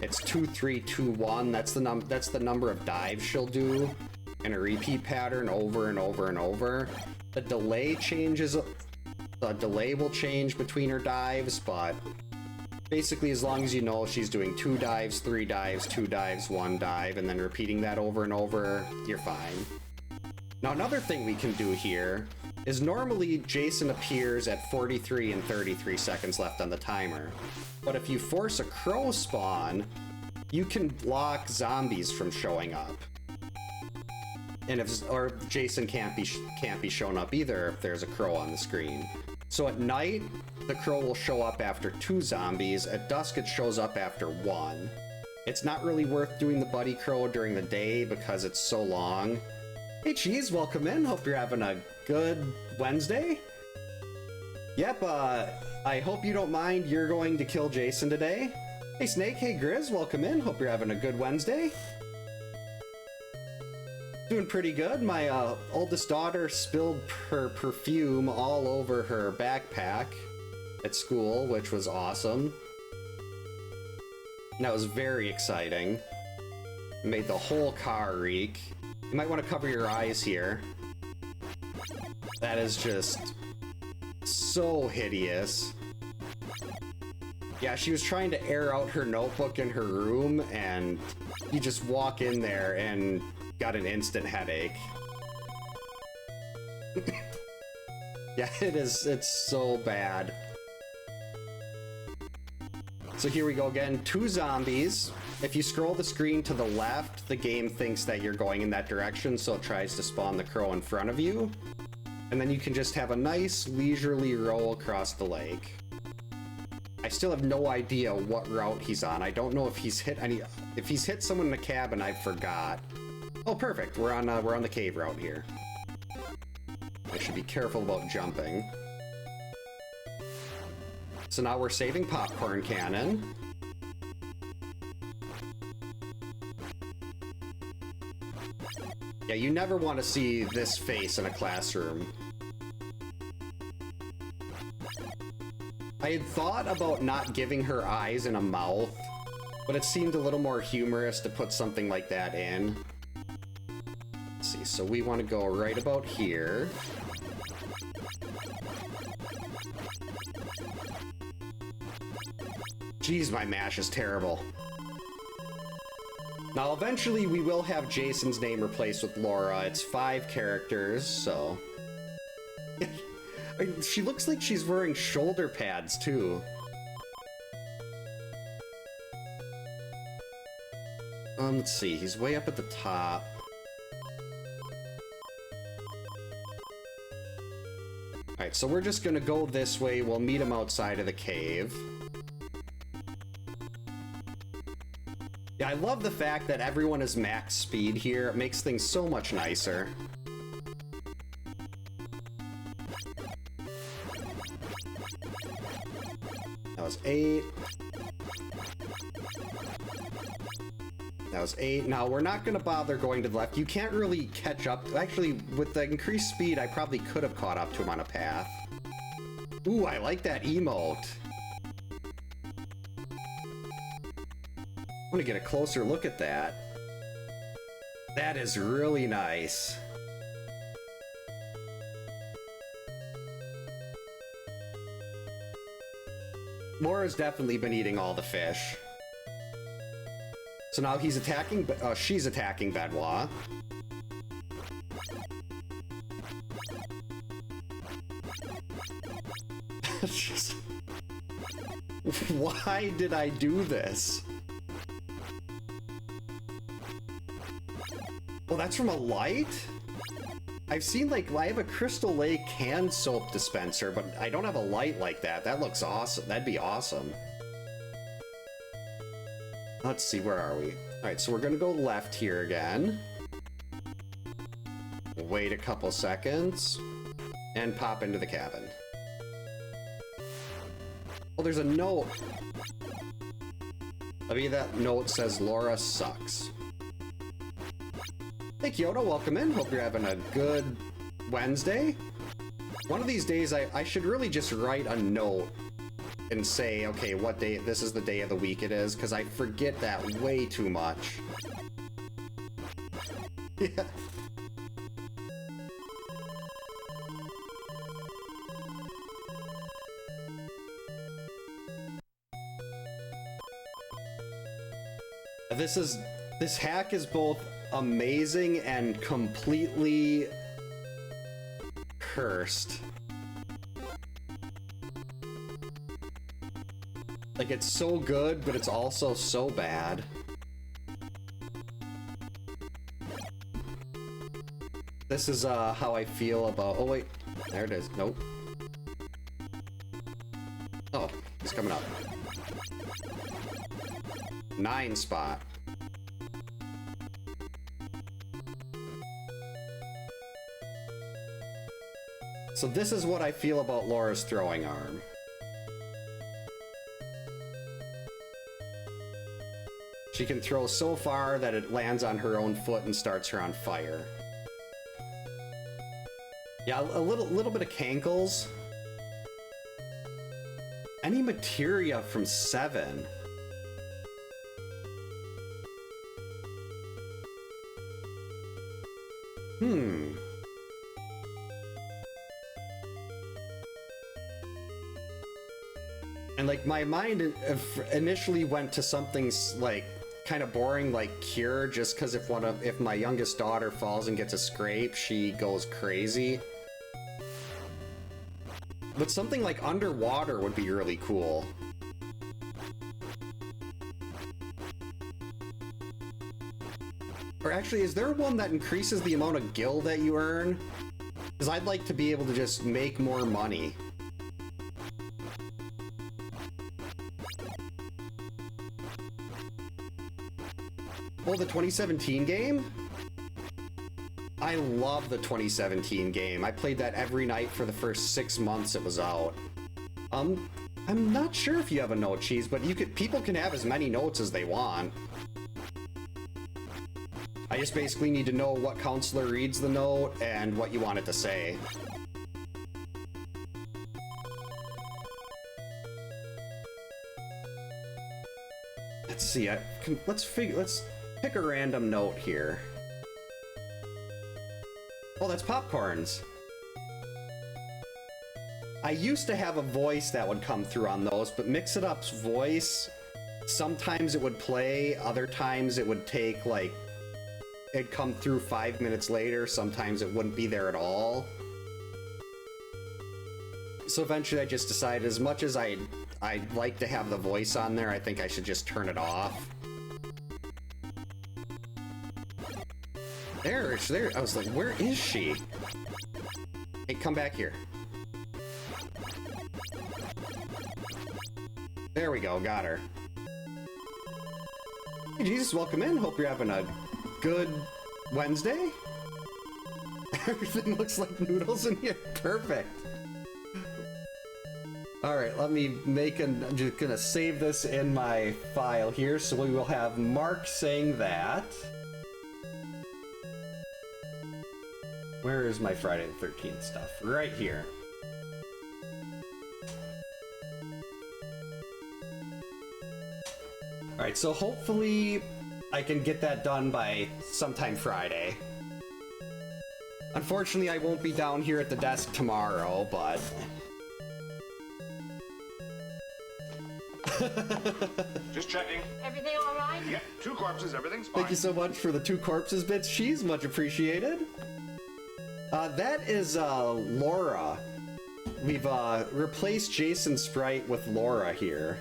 It's 2, 3, 2, 1. That's the number of dives she'll do in a repeat pattern over and over and over. The delay will change between her dives, but basically as long as you know she's doing 2 dives, 3 dives, 2 dives, 1 dive, and then repeating that over and over, you're fine. Now another thing we can do here is normally Jason appears at 43 and 33 seconds left on the timer. But if you force a crow spawn, you can block zombies from showing up. And or Jason can't be shown up either if there's a crow on the screen. So at night, the crow will show up after 2 zombies. At dusk, it shows up after 1. It's not really worth doing the buddy crow during the day because it's so long. Hey Cheese, welcome in. Hope you're having a good Wednesday. Yep, I hope you don't mind. You're going to kill Jason today. Hey Snake, hey Grizz, welcome in. Hope you're having a good Wednesday. Doing pretty good. My oldest daughter spilled her perfume all over her backpack at school, which was awesome. And that was very exciting. Made the whole car reek. You might want to cover your eyes here. That is just so hideous. Yeah, she was trying to air out her notebook in her room, and you just walk in there and got an instant headache. Yeah, it's so bad. So here we go again, 2 zombies. If you scroll the screen to the left, the game thinks that you're going in that direction, so it tries to spawn the crow in front of you. And then you can just have a nice leisurely roll across the lake. I still have no idea what route he's on. I don't know if he's hit any. If he's hit someone in the cabin, I forgot. Oh, perfect. We're on the cave route here. I should be careful about jumping. So now we're saving popcorn cannon. Yeah, you never want to see this face in a classroom. I had thought about not giving her eyes and a mouth, but it seemed a little more humorous to put something like that in. Let's see, so we want to go right about here. Jeez, my mash is terrible. Now, eventually we will have Jason's name replaced with Laura. It's 5 characters, so... She looks like she's wearing shoulder pads, too. Let's see, he's way up at the top. Alright, so we're just gonna go this way. We'll meet him outside of the cave. Yeah, I love the fact that everyone is max speed here. It makes things so much nicer. That was 8. That was 8. Now, we're not going to bother going to the left. You can't really catch up. Actually, with the increased speed, I probably could have caught up to him on a path. Ooh, I like that emote. I want to get a closer look at that. That is really nice. Laura's definitely been eating all the fish. So now he's attacking, she's attacking Benoit. Why did I do this? Oh, that's from a light? I've seen, like, I have a Crystal Lake hand soap dispenser, but I don't have a light like that. That looks awesome. That'd be awesome. Let's see, where are we? Alright, so we're gonna go left here again. Wait a couple seconds. And pop into the cabin. Oh, there's a note. Maybe that note says Laura sucks. Hey Kyoto, welcome in. Hope you're having a good Wednesday. One of these days I should really just write a note and say, okay, what day, this is the day of the week it is, because I forget that way too much. Yeah. This hack is both amazing and completely cursed. Like, it's so good, but it's also so bad. This is how I feel about... Oh wait, there it is. Nope. Oh, he's coming up. 9 spot. So this is what I feel about Laura's throwing arm. She can throw so far that it lands on her own foot and starts her on fire. Yeah, a little bit of cankles. Any materia from 7. Hmm. And like my mind initially went to something like kind of boring, like Cure, just because if my youngest daughter falls and gets a scrape, she goes crazy. But something like underwater would be really cool. Or actually, is there one that increases the amount of gil that you earn? Because I'd like to be able to just make more money. Oh, the 2017 game? I love the 2017 game. I played that every night for the first 6 months it was out. I'm not sure if you have a note, Cheese, but people can have as many notes as they want. I just basically need to know what counselor reads the note and what you want it to say. Let's see, let's pick a random note here. Oh, that's popcorns. I used to have a voice that would come through on those, but Mix It Up's voice, sometimes it would play, other times it would take like, it'd come through 5 minutes later, sometimes it wouldn't be there at all. So eventually I just decided, as much as I'd like to have the voice on there, I think I should just turn it off. There, I was like, where is she? Hey, come back here. There we go, got her. Hey, Jesus, welcome in. Hope you're having a good Wednesday. Everything looks like noodles in here. Perfect. All right, let me I'm just gonna save this in my file here, so we will have Mark saying that. Where is my Friday the 13th stuff? Right here. All right, so hopefully I can get that done by sometime Friday. Unfortunately, I won't be down here at the desk tomorrow, but... Just checking. Everything all right? Yeah, 2 corpses, everything's fine. Thank you so much for the 2 corpses bits, Cheese, much appreciated. That is Laura. We've replaced Jason Sprite with Laura here.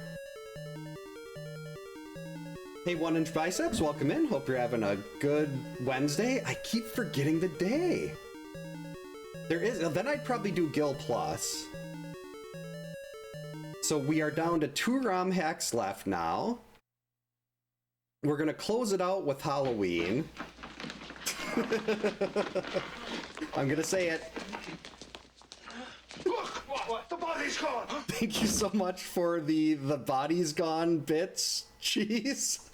Hey, 1 Inch Biceps, welcome in. Hope you're having a good Wednesday. I keep forgetting the day. Then I'd probably do Gil Plus. So we are down to 2 ROM hacks left now. We're gonna close it out with Halloween. I'm gonna say it. Look! What? The body's gone! Thank you so much for the body's gone bits, Cheese.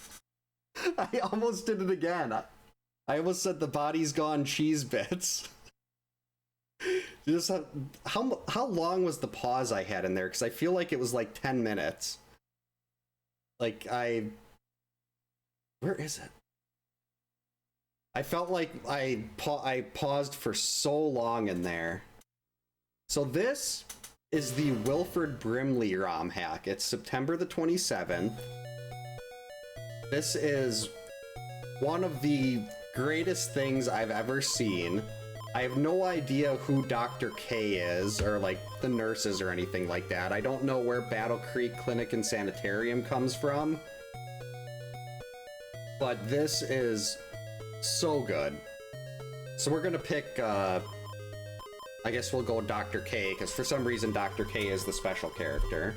I almost did it again. I almost said the body's gone cheese bits. Just how long was the pause I had in there? Because I feel like it was like 10 minutes. Like where is it? I felt like I paused for so long in there. So this is the Wilford Brimley ROM hack. It's September the 27th. This is one of the greatest things I've ever seen. I have no idea who Dr. K is, or like the nurses or anything like that. I don't know where Battle Creek Clinic and Sanitarium comes from. But this is so good. So we're gonna pick, I guess we'll go Dr. K, because for some reason Dr. K is the special character.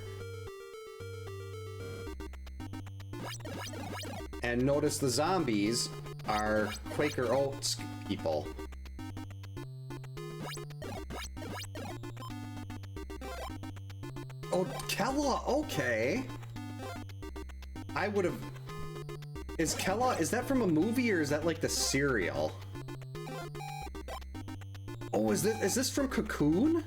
And notice the zombies are Quaker Oats people. Oh, Kella, okay. I would have... Is that from a movie or is that like the cereal? Oh, is this from Cocoon?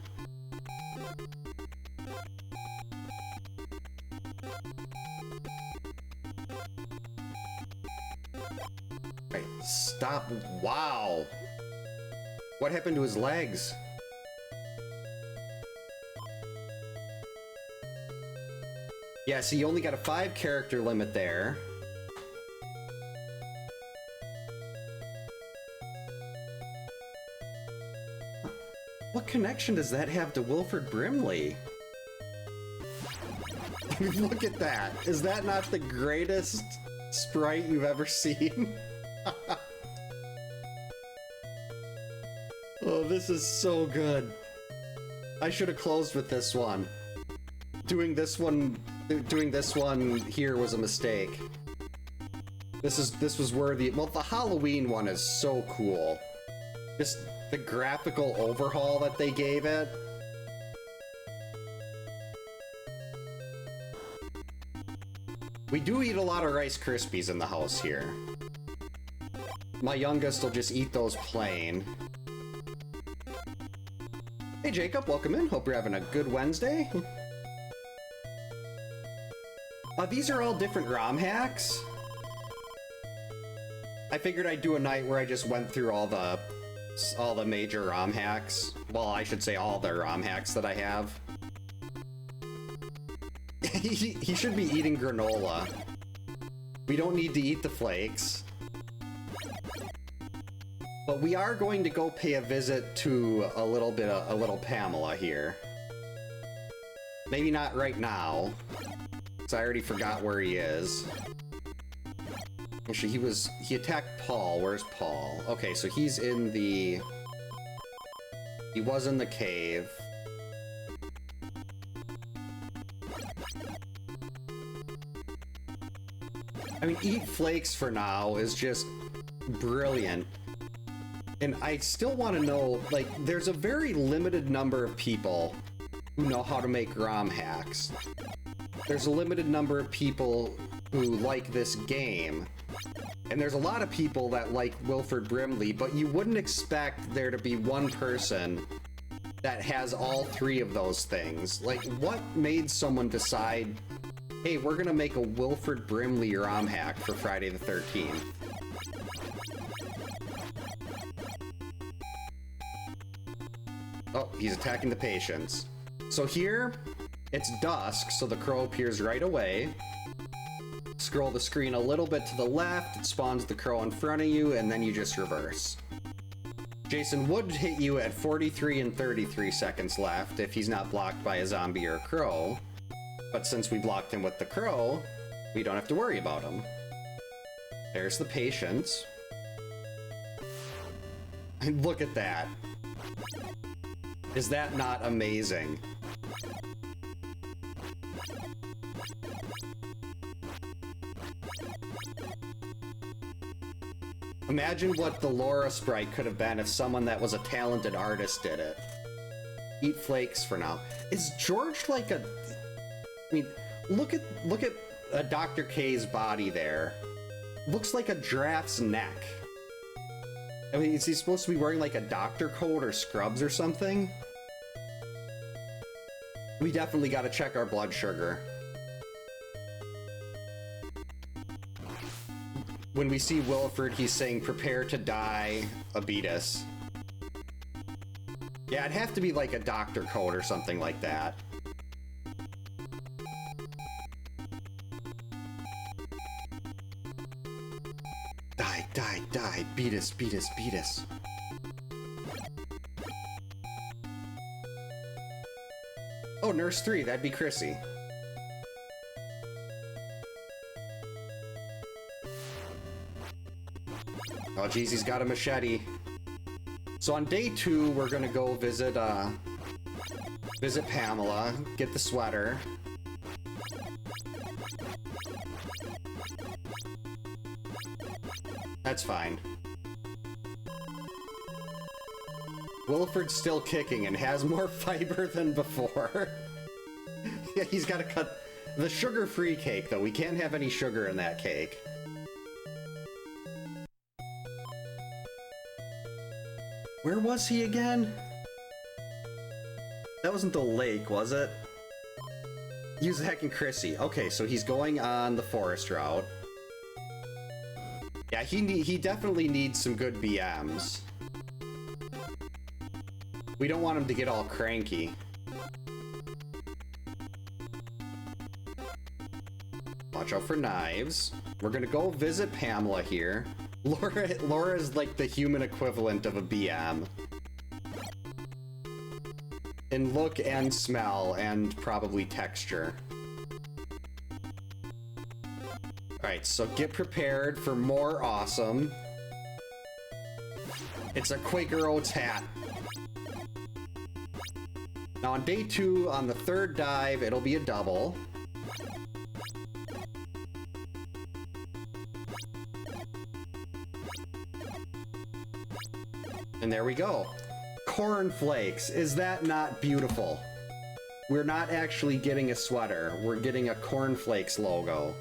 Right, stop. Wow. What happened to his legs? Yeah, so you only got a 5 character limit there. What connection does that have to Wilford Brimley? Look at that. Is that not the greatest sprite you've ever seen? Oh, this is so good. I should have closed with this one. Doing this one here was a mistake. This was worthy. Well, the Halloween one is so cool. Just the graphical overhaul that they gave it. We do eat a lot of Rice Krispies in the house here. My youngest will just eat those plain. Hey Jacob, welcome in. Hope you're having a good Wednesday. These are all different ROM hacks. I figured I'd do a night where I just went through all the major ROM hacks. Well, I should say all the ROM hacks that I have. He should be eating granola. We don't need to eat the flakes. But we are going to go pay a visit to a little Pamela here. Maybe not right now, because I already forgot where he is. Actually, he attacked Paul. Where's Paul? Okay, so he's in the... He was in the cave. I mean, eat flakes for now is just brilliant. And I still want to know, like, there's a very limited number of people who know how to make ROM hacks. There's a limited number of people who like this game. And there's a lot of people that like Wilford Brimley, but you wouldn't expect there to be one person that has all 3 of those things. Like, what made someone decide, hey, we're gonna make a Wilford Brimley ROM hack for Friday the 13th? Oh, he's attacking the patients. So here, it's dusk, so the crow appears right away. Scroll the screen a little bit to the left, it spawns the crow in front of you, and then you just reverse. Jason would hit you at 43 and 33 seconds left if he's not blocked by a zombie or a crow. But since we blocked him with the crow, we don't have to worry about him. There's the patients. And look at that. Is that not amazing? Imagine what the Laura sprite could have been if someone that was a talented artist did it. Eat flakes for now. Is George like a... I mean, look at Dr. K's body there. Looks like a giraffe's neck. I mean, is he supposed to be wearing like a doctor coat or scrubs or something? We definitely gotta check our blood sugar. When we see Wilford, he's saying, prepare to die, Abetus. Yeah, it'd have to be like a doctor coat or something like that. Die, die, die, beat us, beat us, beat us. Oh, Nurse 3, that'd be Chrissy. Oh, geez, he's got a machete. So on day 2, we're gonna go visit Pamela, get the sweater. That's fine. Wilford's still kicking and has more fiber than before. Yeah, he's gotta cut the sugar-free cake, though. We can't have any sugar in that cake. Where was he again? That wasn't the lake, was it? He was hacking Chrissy. Okay, so he's going on the forest route. Yeah, he definitely needs some good BMs. We don't want him to get all cranky. Watch out for knives. We're gonna go visit Pamela here. Laura's like the human equivalent of a BM. In look and smell and probably texture. Alright, so get prepared for more awesome. It's a Quaker Oats hat. Now on day 2, on the 3rd dive, it'll be a double. And there we go. Cornflakes. Is that not beautiful? We're not actually getting a sweater. We're getting a cornflakes logo.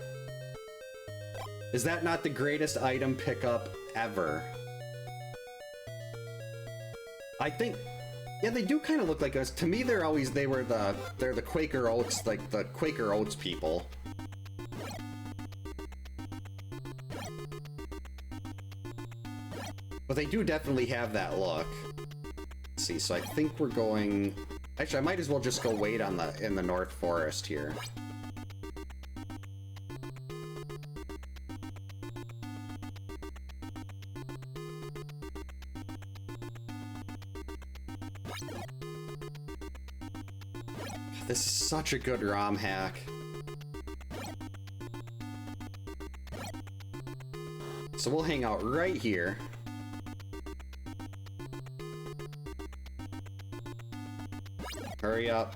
Is that not the greatest item pickup ever? I think, yeah, they do kind of look like us. To me, they're the Quaker Oats, like the Quaker Oats people. But they do definitely have that look. Let's see, so I think we're going... Actually, I might as well just go wait on in the North Forest here. This is such a good ROM hack. So we'll hang out right here. Hurry up.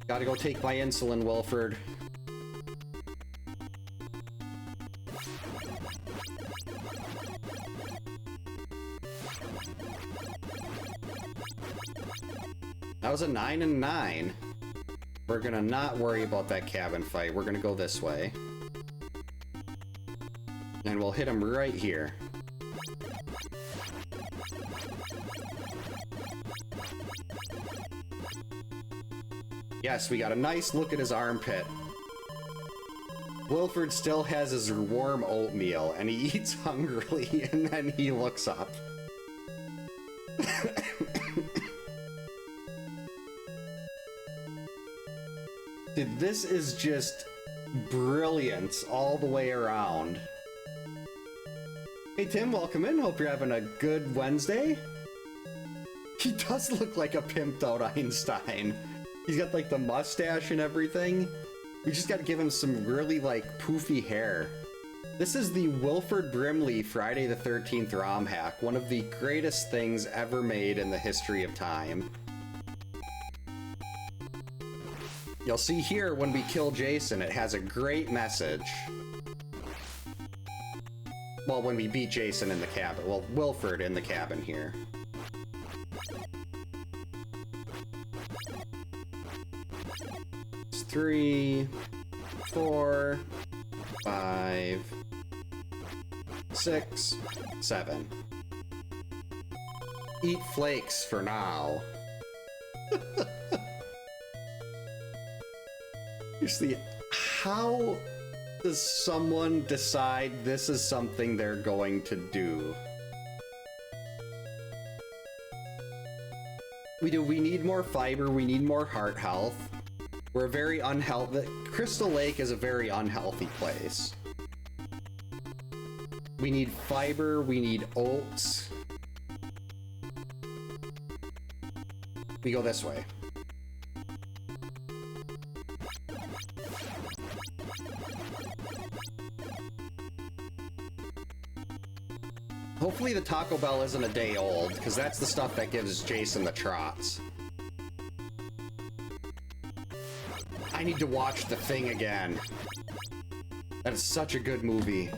Gotta go take my insulin, Wilford. That was a 9 and 9. We're gonna not worry about that cabin fight. We're gonna go this way. And we'll hit him right here. Yes, we got a nice look at his armpit. Wilford still has his warm oatmeal, and he eats hungrily, and then he looks up. Dude, this is just brilliant all the way around. Hey Tim, welcome in. Hope you're having a good Wednesday. He does look like a pimped out Einstein. He's got like the mustache and everything. We just gotta give him some really like poofy hair. This is the Wilford Brimley Friday the 13th ROM hack, one of the greatest things ever made in the history of time. You'll see here when we kill Jason, it has a great message. Well, when we beat Jason in the cabin. Well, Wilford in the cabin here. It's 3, 4, 5, 6, 7. Eat flakes for now. Seriously, how does someone decide this is something they're going to do? We need more fiber, we need more heart health. We're very unhealthy. Crystal Lake is a very unhealthy place. We need fiber, we need oats. We go this way. Hopefully the Taco Bell isn't a day old, because that's the stuff that gives Jason the trots. I need to watch The Thing again. That is such a good movie.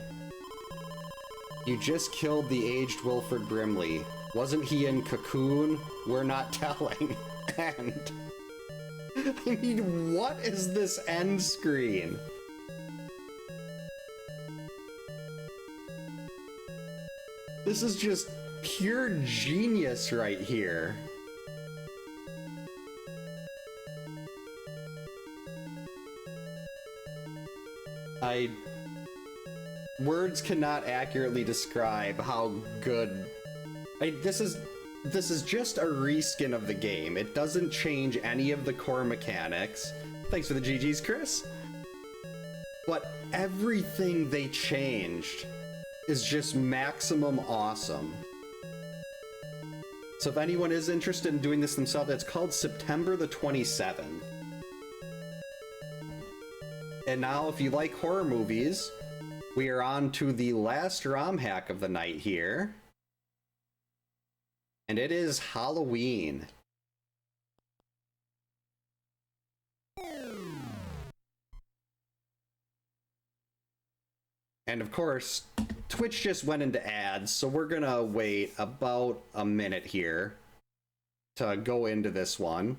You just killed the aged Wilford Brimley. Wasn't he in Cocoon? We're not telling. And I mean, what is this end screen? This is just pure genius right here. Words cannot accurately describe how good... this is this is just a reskin of the game. It doesn't change any of the core mechanics. Thanks for the GGs, Chris. But everything they changed is just maximum awesome. So if anyone is interested in doing this themselves, it's called September the 27th. And now, if you like horror movies, we are on to the last ROM hack of the night here. And it is Halloween. And of course, Twitch just went into ads, so we're gonna wait about a minute here to go into this one.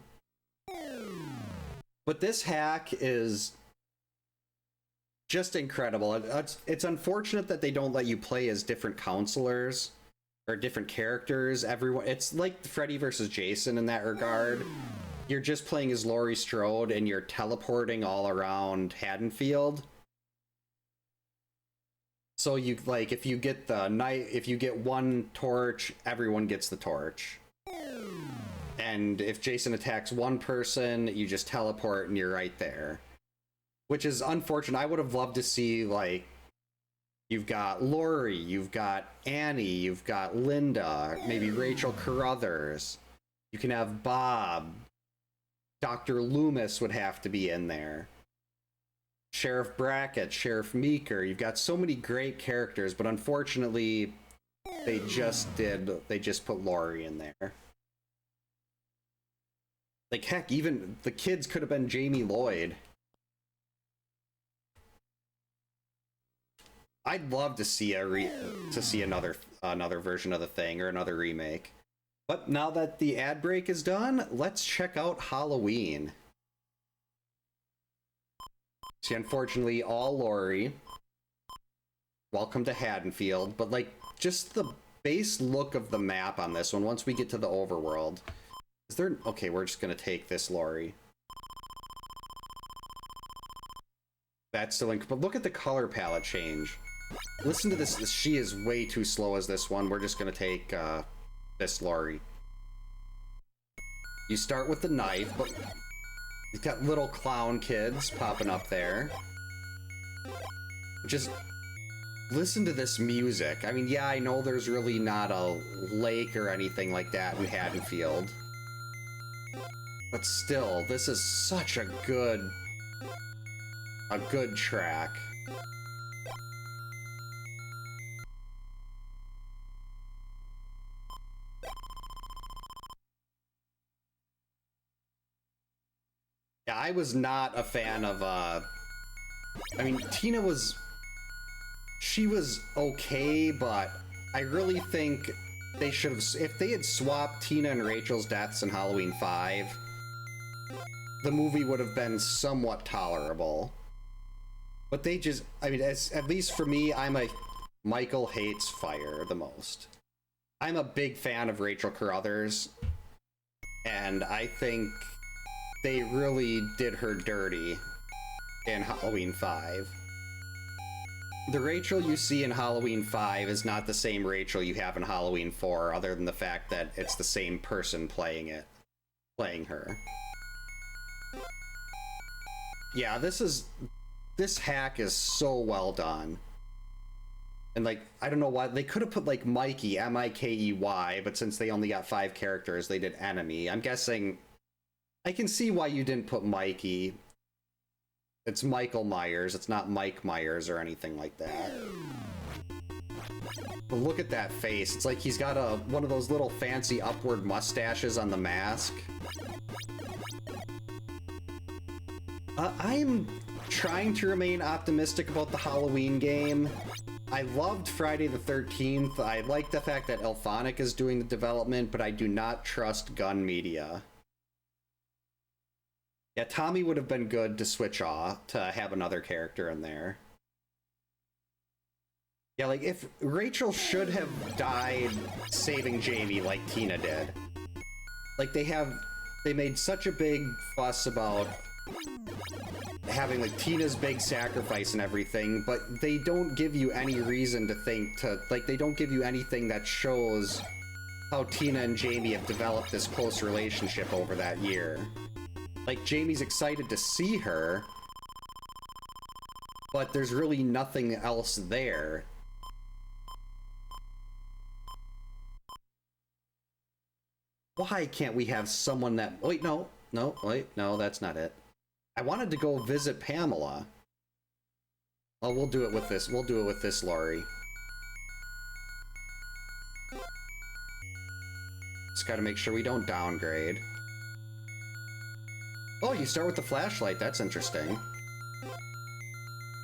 But this hack is just incredible. It's unfortunate that they don't let you play as different counselors or different characters. It's like Freddy versus Jason in that regard. You're just playing as Laurie Strode and you're teleporting all around Haddonfield. So you like if you get one torch, everyone gets the torch. And if Jason attacks one person, you just teleport and you're right there. Which is unfortunate. I would have loved to see, like, you've got Laurie, you've got Annie, you've got Linda, maybe Rachel Carruthers. You can have Bob. Dr. Loomis would have to be in there. Sheriff Brackett, Sheriff Meeker. You've got so many great characters, but unfortunately, they just put Laurie in there. Like, heck, even the kids could have been Jamie Lloyd. I'd love to see another version of the thing or another remake. But now that the ad break is done, let's check out Halloween. See, unfortunately, all Laurie. Welcome to Haddonfield, but like just the base look of the map on this one. Once we get to the overworld, is there? Okay, we're just gonna take this Laurie. That's still but look at the color palette change. Listen to this. She is way too slow as this one. We're just gonna take this Laurie. You start with the knife, but you've got little clown kids popping up there. Just listen to this music. I mean, yeah, I know there's really not a lake or anything like that in Haddonfield. But still, this is such a good track. Yeah, I was not a fan of, I mean, Tina was, she was okay, but I really think they should have, if they had swapped Tina and Rachel's deaths in Halloween 5, the movie would have been somewhat tolerable. But they just, I mean, at least for me, Michael hates fire the most. I'm a big fan of Rachel Carruthers, and I think they really did her dirty in Halloween 5. The Rachel you see in Halloween 5 is not the same Rachel you have in Halloween 4, other than the fact that it's the same person playing her. Yeah, this hack is so well done. And like, I don't know why, they could have put like Mikey, M-I-K-E-Y, but since they only got 5 characters, they did enemy. I'm guessing, I can see why you didn't put Mikey. It's Michael Myers, it's not Mike Myers or anything like that. But look at that face, it's like he's got one of those little fancy upward mustaches on the mask. I'm trying to remain optimistic about the Halloween game. I loved Friday the 13th. I like the fact that Elphonic is doing the development, but I do not trust Gun Media. Yeah, Tommy would have been good to switch off, to have another character in there. Yeah, like, if Rachel should have died saving Jamie like Tina did. Like, they made such a big fuss about having, like, Tina's big sacrifice and everything, but they don't give you any reason to think like, they don't give you anything that shows how Tina and Jamie have developed this close relationship over that year. Like, Jamie's excited to see her, but there's really nothing else there. Why can't we have someone that... Wait, no, that's not it. I wanted to go visit Pamela. Oh, we'll do it with this. We'll do it with this Laurie. Just gotta make sure we don't downgrade. Oh, you start with the flashlight. That's interesting.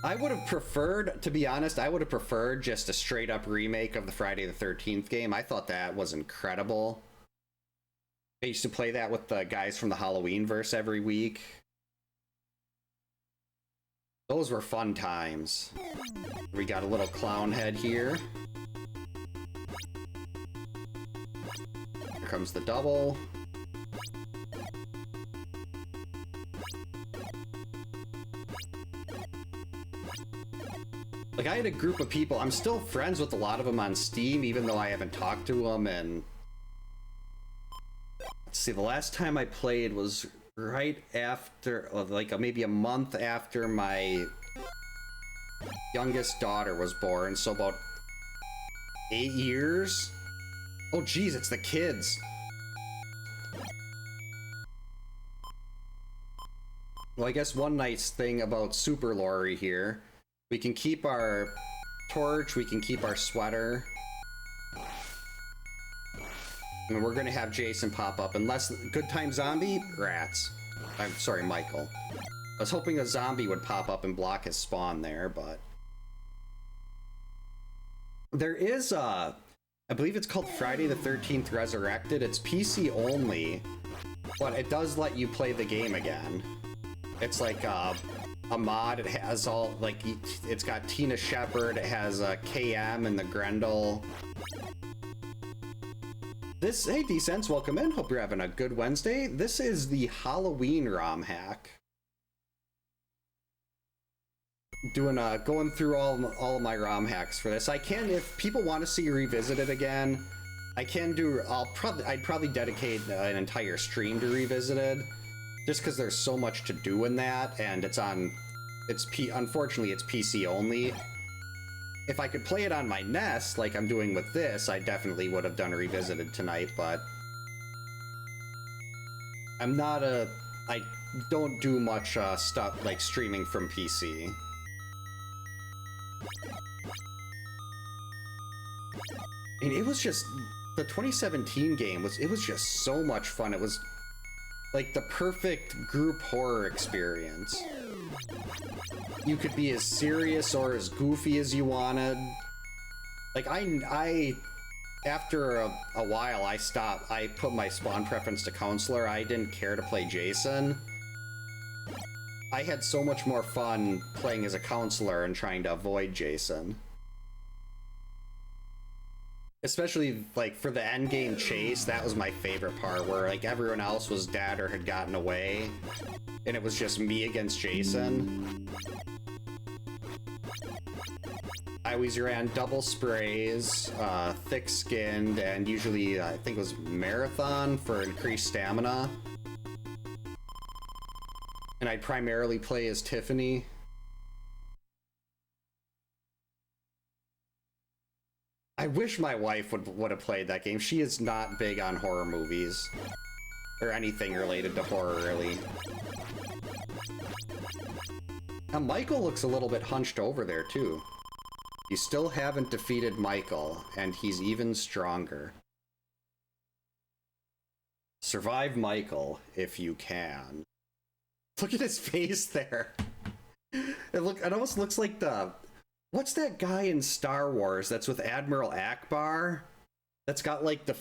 I would have preferred, to be honest, I would have preferred just a straight up remake of the Friday the 13th game. I thought that was incredible. I used to play that with the guys from the Halloween verse every week. Those were fun times. We got a little clown head here. Here comes the double. Like, I had a group of people, I'm still friends with a lot of them on Steam, even though I haven't talked to them, and... Let's see, the last time I played was right after, like, maybe a month after my youngest daughter was born, so about 8 years? Oh, geez, it's the kids. Well, I guess one nice thing about Super Laurie here, we can keep our torch, we can keep our sweater. And we're gonna have Jason pop up, unless Good Time Zombie? Rats. I'm sorry, Michael. I was hoping a zombie would pop up and block his spawn there, but... There is I believe it's called Friday the 13th Resurrected. It's PC only, but it does let you play the game again. It's like a mod. It has all, like, it's got Tina Shepard, it has KM and the Grendel. This, hey D-Sense, welcome in. Hope you're having a good Wednesday. This is the Halloween ROM hack. Doing going through all of my ROM hacks for this. I can, if people want to see Revisited again, I can do. I'd probably dedicate an entire stream to Revisited, just because there's so much to do in that, and unfortunately it's PC only. If I could play it on my NES, like I'm doing with this, I definitely would have done Revisited tonight, but I don't do much stuff like streaming from PC. And it was just, the 2017 game was just so much fun. It was like the perfect group horror experience. You could be as serious or as goofy as you wanted. Like, I after a while, I stopped. I put my spawn preference to counselor. I didn't care to play Jason. I had so much more fun playing as a counselor and trying to avoid Jason. Especially, like, for the endgame chase, that was my favorite part, where, like, everyone else was dead or had gotten away, and it was just me against Jason. I always ran double sprays, thick-skinned, and usually, I think it was marathon for increased stamina. And I'd primarily play as Tiffany. I wish my wife would have played that game. She is not big on horror movies. Or anything related to horror, really. Now, Michael looks a little bit hunched over there, too. You still haven't defeated Michael, and he's even stronger. Survive Michael, if you can. Look at his face there. It almost looks like the... What's that guy in Star Wars that's with Admiral Akbar? That's got like the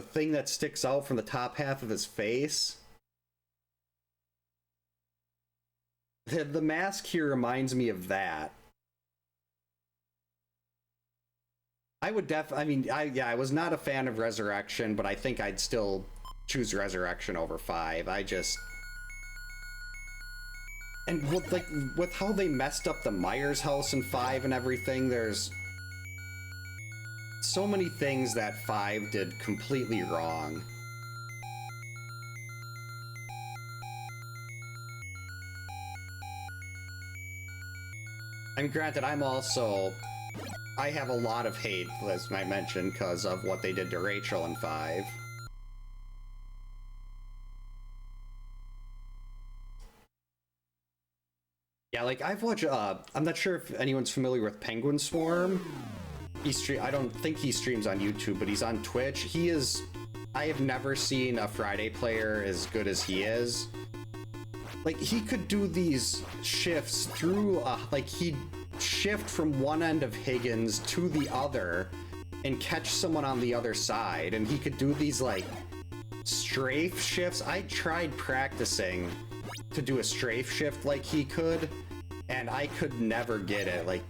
thing that sticks out from the top half of his face. The mask here reminds me of that. I was not a fan of Resurrection, but I think I'd still choose Resurrection over 5. And with how they messed up the Myers house in 5 and everything, so many things that 5 did completely wrong. And granted, I have a lot of hate, as I mentioned, because of what they did to Rachel in 5. Yeah, like, I've watched, I'm not sure if anyone's familiar with Penguin Swarm. I don't think he streams on YouTube, but he's on Twitch. I have never seen a Friday player as good as he is. Like, he could do these shifts through, like, he'd shift from one end of Higgins to the other and catch someone on the other side. And he could do these, like, strafe shifts. I tried practicing to do a strafe shift like he could, and I could never get it. Like,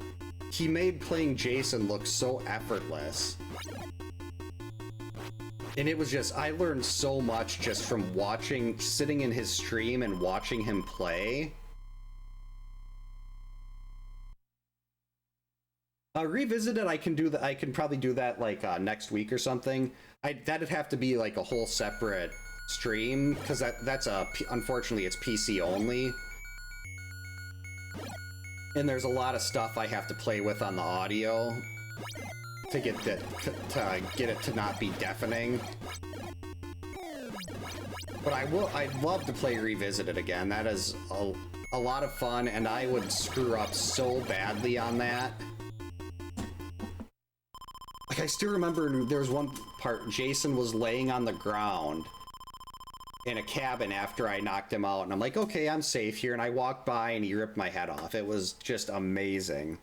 he made playing Jason look so effortless. And it was just, I learned so much just from sitting in his stream and watching him play. Revisited, I can probably do that like next week or something. That'd have to be like a whole separate stream, because that's unfortunately it's PC only. And there's a lot of stuff I have to play with on the audio to get it to not be deafening. But I'd love to play Revisited again. That is a lot of fun, and I would screw up so badly on that. Like, I still remember there was one part, Jason was laying on the ground in a cabin after I knocked him out, and I'm like, okay, I'm safe here, and I walked by and he ripped my head off. It was just amazing.